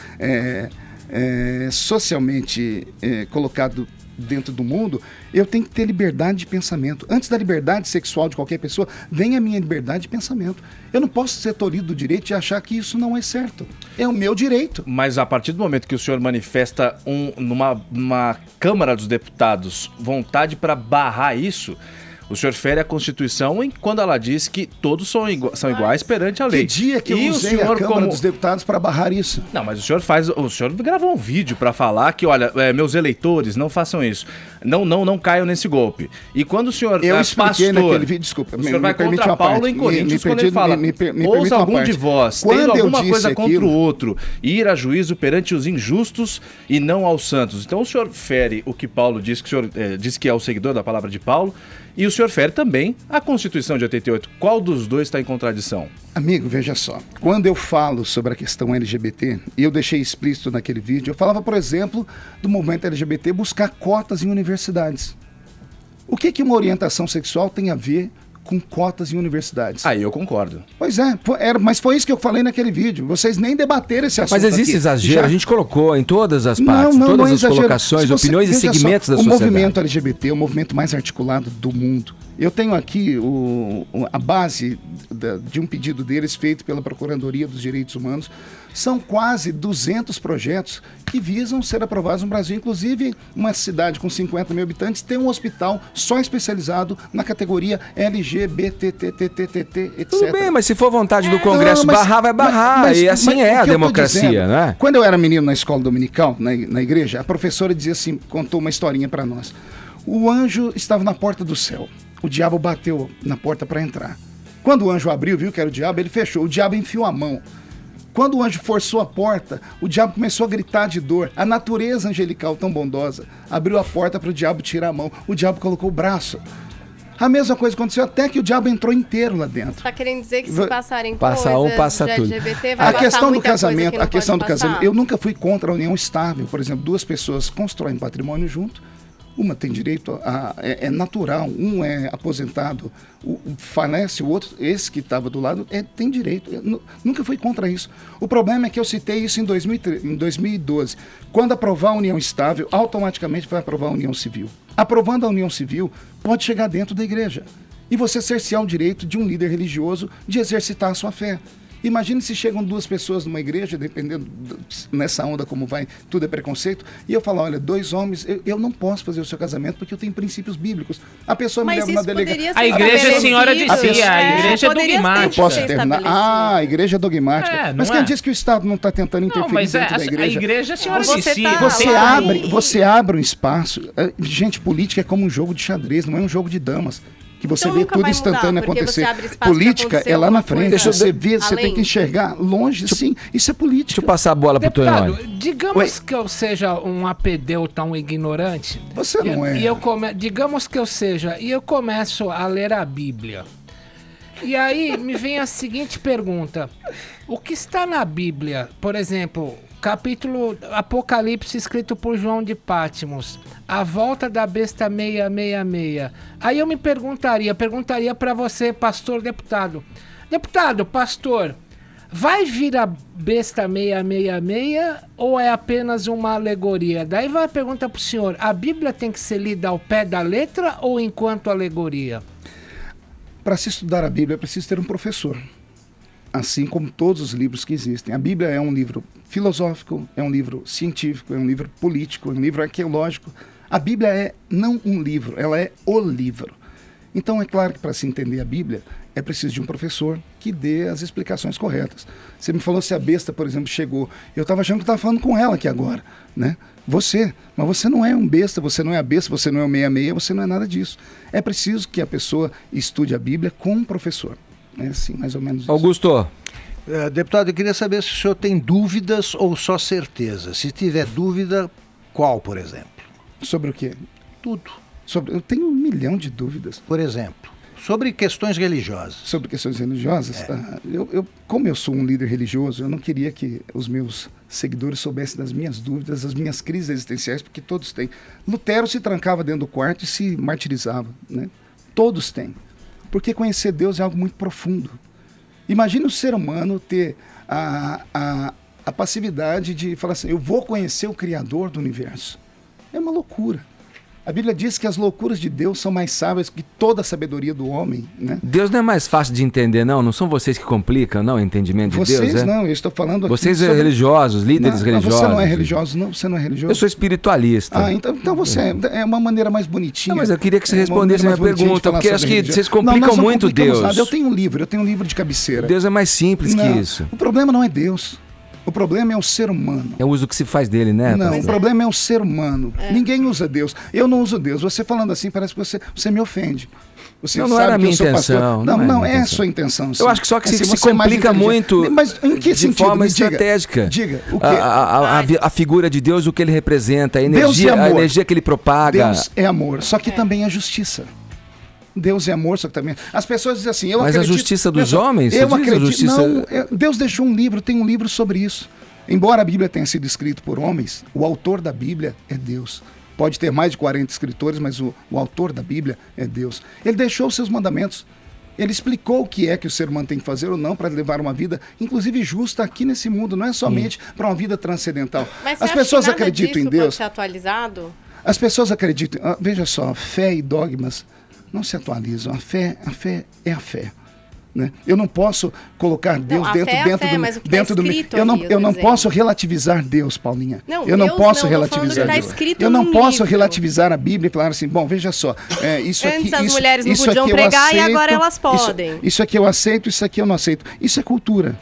socialmente colocado dentro do mundo, eu tenho que ter liberdade de pensamento. Antes da liberdade sexual de qualquer pessoa, vem a minha liberdade de pensamento. Eu não posso ser tolhido do direito de achar que isso não é certo. É o meu direito. Mas a partir do momento que o senhor manifesta numa Câmara dos Deputados vontade para barrar isso, o senhor fere a Constituição quando ela diz que todos são iguais perante a lei. Que dia que eu usei a Câmara dos Deputados para barrar isso? Não, mas o senhor gravou um vídeo para falar que, olha, meus eleitores, não façam isso. Não caiam nesse golpe. E quando o senhor expliquei naquele vídeo, desculpa, o senhor vai contra Paulo em Coríntios quando ele fala, ouça algum de vós, tendo alguma coisa contra o outro, ir a juízo perante os injustos e não aos santos. Então o senhor fere o que Paulo diz, que o senhor diz que é o seguidor da palavra de Paulo, e o senhor fere também a Constituição de 88. Qual dos dois está em contradição? Amigo, veja só. Quando eu falo sobre a questão LGBT, e eu deixei explícito naquele vídeo, eu falava, por exemplo, do movimento LGBT buscar cotas em universidades. O que uma orientação sexual tem a ver com cotas em universidades? Aí eu concordo. Pois é, mas foi isso que eu falei naquele vídeo. Vocês nem debateram esse assunto. Mas existe exagero, a gente colocou em todas as partes, todas as colocações, opiniões e segmentos da sociedade. O movimento LGBT é o movimento mais articulado do mundo. Eu tenho aqui a base de um pedido deles feito pela Procuradoria dos Direitos Humanos. São quase 200 projetos que visam ser aprovados no Brasil. Inclusive, uma cidade com 50 mil habitantes tem um hospital só especializado na categoria LGBTTTTT, etc. Tudo bem, mas se for vontade do Congresso barrar, vai barrar. E assim é a democracia, né? Quando eu era menino na escola dominical, na igreja, a professora dizia assim, contou uma historinha para nós. O anjo estava na porta do céu. O diabo bateu na porta para entrar. Quando o anjo abriu, viu que era o diabo, ele fechou. O diabo enfiou a mão. Quando o anjo forçou a porta, o diabo começou a gritar de dor. A natureza angelical tão bondosa abriu a porta para o diabo tirar a mão. O diabo colocou o braço. A mesma coisa aconteceu até que o diabo entrou inteiro lá dentro. Você tá querendo dizer que se passarem passa coisas passa de tudo. LGBT, vai A passar questão do muita coisa casamento, que não a questão do pode passar? casamento, eu nunca fui contra a união estável. Por exemplo, duas pessoas constroem patrimônio junto, uma tem direito é natural, um é aposentado, falece, o outro, esse que estava do lado, tem direito. Eu nunca fui contra isso. O problema é que eu citei isso em 2012. Quando aprovar a união estável, automaticamente vai aprovar a união civil. Aprovando a união civil, pode chegar dentro da igreja e você cercear o direito de um líder religioso de exercitar a sua fé. Imagine se chegam duas pessoas numa igreja, dependendo nessa onda como vai, tudo é preconceito, e eu falo, olha, dois homens, eu não posso fazer o seu casamento porque eu tenho princípios bíblicos. A pessoa me leva na delegacia. A igreja, a senhora dizia, a igreja é dogmática. Eu posso terminar? a igreja é dogmática. Mas quem diz que o Estado não está tentando interferir dentro da igreja? A igreja, a senhora Você abre um espaço. Gente, política é como um jogo de xadrez, não é um jogo de damas. Que você vê tudo instantâneo acontecer. Política é lá na frente. Você vê, você tem que enxergar longe. Sim, isso é política. Deixa eu passar a bola pro Tonhão. Digamos que eu seja um apedeuta, um ignorante. Você não é. Digamos que eu seja, e eu começo a ler a Bíblia. E aí me vem a seguinte pergunta. O que está na Bíblia, por exemplo, capítulo Apocalipse escrito por João de Patmos, a volta da besta 666. Aí eu me perguntaria para você, pastor deputado. Deputado, pastor, vai vir a besta 666 ou é apenas uma alegoria? Daí vai a pergunta pro senhor, a Bíblia tem que ser lida ao pé da letra ou enquanto alegoria? Para se estudar a Bíblia é preciso ter um professor. Assim como todos os livros que existem. A Bíblia é um livro filosófico, é um livro científico, é um livro político, é um livro arqueológico. A Bíblia é não um livro, ela é o livro. Então é claro que para se entender a Bíblia é preciso de um professor que dê as explicações corretas. Você me falou se a besta, por exemplo, chegou. Eu estava achando que estava falando com ela aqui agora, né? Mas você não é um besta, você não é a besta, você não é o 66, você não é nada disso. É preciso que a pessoa estude a Bíblia com um professor. É assim, mais ou menos isso. Augusto. Deputado, eu queria saber se o senhor tem dúvidas ou só certeza. Se tiver dúvida, qual, por exemplo? Sobre o quê? Tudo. Eu tenho 1 milhão de dúvidas. Por exemplo, sobre questões religiosas. Sobre questões religiosas? Como eu sou um líder religioso, eu não queria que os meus seguidores soubessem das minhas dúvidas, das minhas crises existenciais, porque todos têm. Lutero se trancava dentro do quarto e se martirizava, né? Todos têm. Porque conhecer Deus é algo muito profundo. Imagina o ser humano ter a passividade de falar assim, eu vou conhecer o Criador do universo. É uma loucura. A Bíblia diz que as loucuras de Deus são mais sábias que toda a sabedoria do homem, né? Deus não é mais fácil de entender, não? Não são vocês que complicam, não, o entendimento de Deus? Vocês não, eu estou falando aqui... Vocês religiosos, líderes religiosos. Você não é religioso, não? Você não é religioso? Eu sou espiritualista. Então você é uma maneira mais bonitinha. Não, mas eu queria que você respondesse a minha pergunta, porque acho que vocês complicam muito Deus. Nada. Eu tenho um livro de cabeceira. Deus é mais simples que isso. O problema não é Deus. O problema é o ser humano. É o uso que se faz dele, né? Não, o problema é o ser humano. Ninguém usa Deus. Eu não uso Deus. Você falando assim, parece que você me ofende. Você não era a minha intenção. Não é a sua intenção. Sim. Eu acho que só que se complica muito. Mas em que sentido? De forma estratégica. Diga. O quê? A figura de Deus, o que ele representa, a energia que ele propaga. Deus é amor, só que também é justiça. Deus é amor, só que também... As pessoas dizem assim, Mas a justiça dos homens? Eu acredito... Não, Deus deixou um livro, tem um livro sobre isso. Embora a Bíblia tenha sido escrita por homens, o autor da Bíblia é Deus. Pode ter mais de 40 escritores, mas o autor da Bíblia é Deus. Ele deixou os seus mandamentos. Ele explicou o que é que o ser humano tem que fazer ou não para levar uma vida, inclusive justa, aqui nesse mundo. Não é somente para uma vida transcendental. Mas as pessoas acreditam em Deus. Pode ser atualizado? As pessoas acreditam... veja só, fé e dogmas não se atualizam. A fé é a fé. Né? Eu não posso colocar Deus dentro do meu. Eu não posso relativizar Deus, Paulinha. Eu não posso relativizar Deus. Eu não posso relativizar a Bíblia e falar assim, bom, veja só, isso aqui. Antes as mulheres não podiam pregar e agora elas podem. Isso aqui eu aceito, isso aqui eu não aceito. Isso é cultura.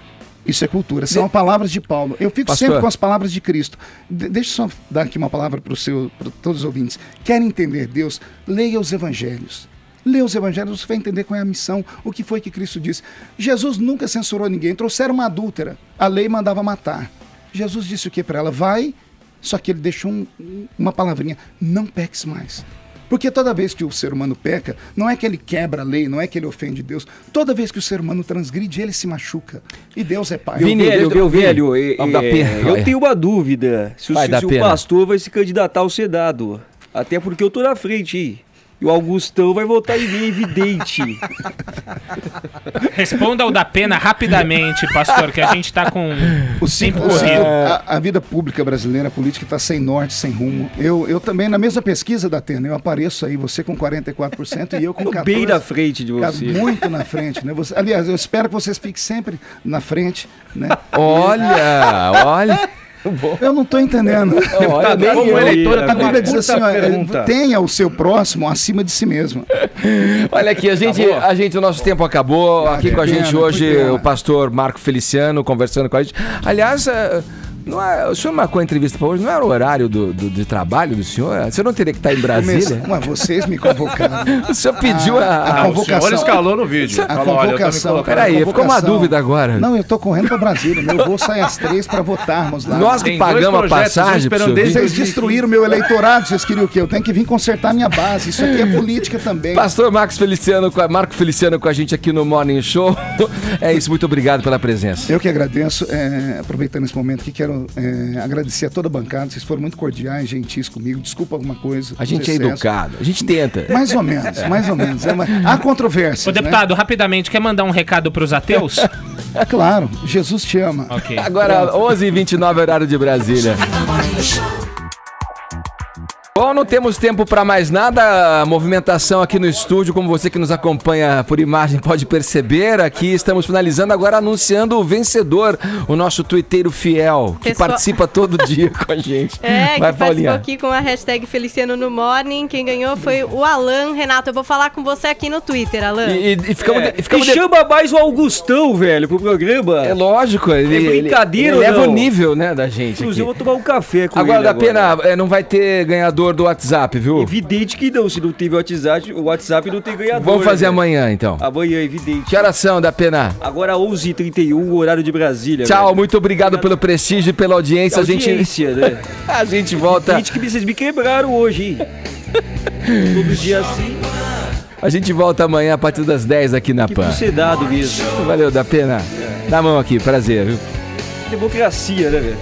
Isso é cultura, são palavras de Paulo. Eu fico sempre com as palavras de Cristo. Deixa eu só dar aqui uma palavra para todos os ouvintes. Querem entender Deus? Leia os evangelhos. Lê os evangelhos, você vai entender qual é a missão, o que foi que Cristo disse. Jesus nunca censurou ninguém, trouxeram uma adúltera, a lei mandava matar. Jesus disse o que para ela? Vai, só que ele deixou uma palavrinha, não peques mais. Porque toda vez que o ser humano peca, não é que ele quebra a lei, não é que ele ofende Deus. Toda vez que o ser humano transgride, ele se machuca. E Deus é pai. Meu velho, eu tenho uma dúvida. Se o pastor vai se candidatar ao Senado. Até porque eu tô na frente, hein? E o Augustão vai votar em mim, evidente. Responda ao da Pena rapidamente, pastor, que a gente tá com o 5%. A vida pública brasileira, a política está sem norte, sem rumo. Eu também, na mesma pesquisa da Atena, eu apareço aí, você com 44% e eu com 14%. Bem na frente de você. Muito na frente, né? Aliás, eu espero que vocês fiquem sempre na frente, né? Olha... Eu não estou entendendo. Como eleitor, a Bíblia diz assim, tenha o seu próximo acima de si mesmo. Olha aqui, o nosso tempo acabou. Aqui com a gente hoje o pastor Marco Feliciano conversando com a gente. Aliás, o senhor marcou a entrevista para hoje, não era o horário de trabalho do senhor? O senhor não teria que estar em Brasília? Vocês me convocaram. O senhor pediu a convocação. O senhor escalou no vídeo. A convocação. Peraí, ficou uma dúvida agora. Não, eu tô correndo para Brasília. Meu voo sai às 3 para votarmos lá. Nós que pagamos a passagem. Vocês destruíram meu eleitorado, vocês queriam o quê? Eu tenho que vir consertar minha base. Isso aqui é política também. Pastor Marco Feliciano com a gente aqui no Morning Show. É isso, muito obrigado pela presença. Eu que agradeço. Aproveitando esse momento aqui, quero agradecer a toda a bancada, vocês foram muito cordiais, gentis comigo, desculpa alguma coisa. A gente é educado, a gente tenta. Mais ou menos. Há controvérsias. Ô deputado, rapidamente, quer mandar um recado pros ateus? Claro, Jesus te ama. Okay. Agora, 11h29, horário de Brasília. Bom, não temos tempo para mais nada. A movimentação aqui no estúdio, como você que nos acompanha por imagem pode perceber, aqui estamos finalizando agora anunciando o vencedor, o nosso tuiteiro fiel, que participa todo dia com a gente. Vai, que participou aqui com a hashtag Feliciano no Morning. Quem ganhou foi o Alan. Renato, eu vou falar com você aqui no Twitter, Alan. E chama mais o Augustão, velho, pro programa. É lógico, ele leva o nível, né, da gente. Inclusive, eu vou tomar um café com ele. Da Pena, não vai ter ganhador do WhatsApp, viu? Evidente que não, se não teve o WhatsApp não tem ganhador. Vamos fazer amanhã, então. Amanhã, evidente. Que horas são, da Pena? Agora 11h31, horário de Brasília. Tchau, velho. Muito obrigado pelo prestígio e pela audiência. Né? A gente volta. Gente, que vocês me quebraram hoje, hein? Todo dia assim. A gente volta amanhã a partir das 10 aqui na PAN. Que dado mesmo. Valeu, da Pena. Dá a mão aqui, prazer, viu? Democracia, né, velho?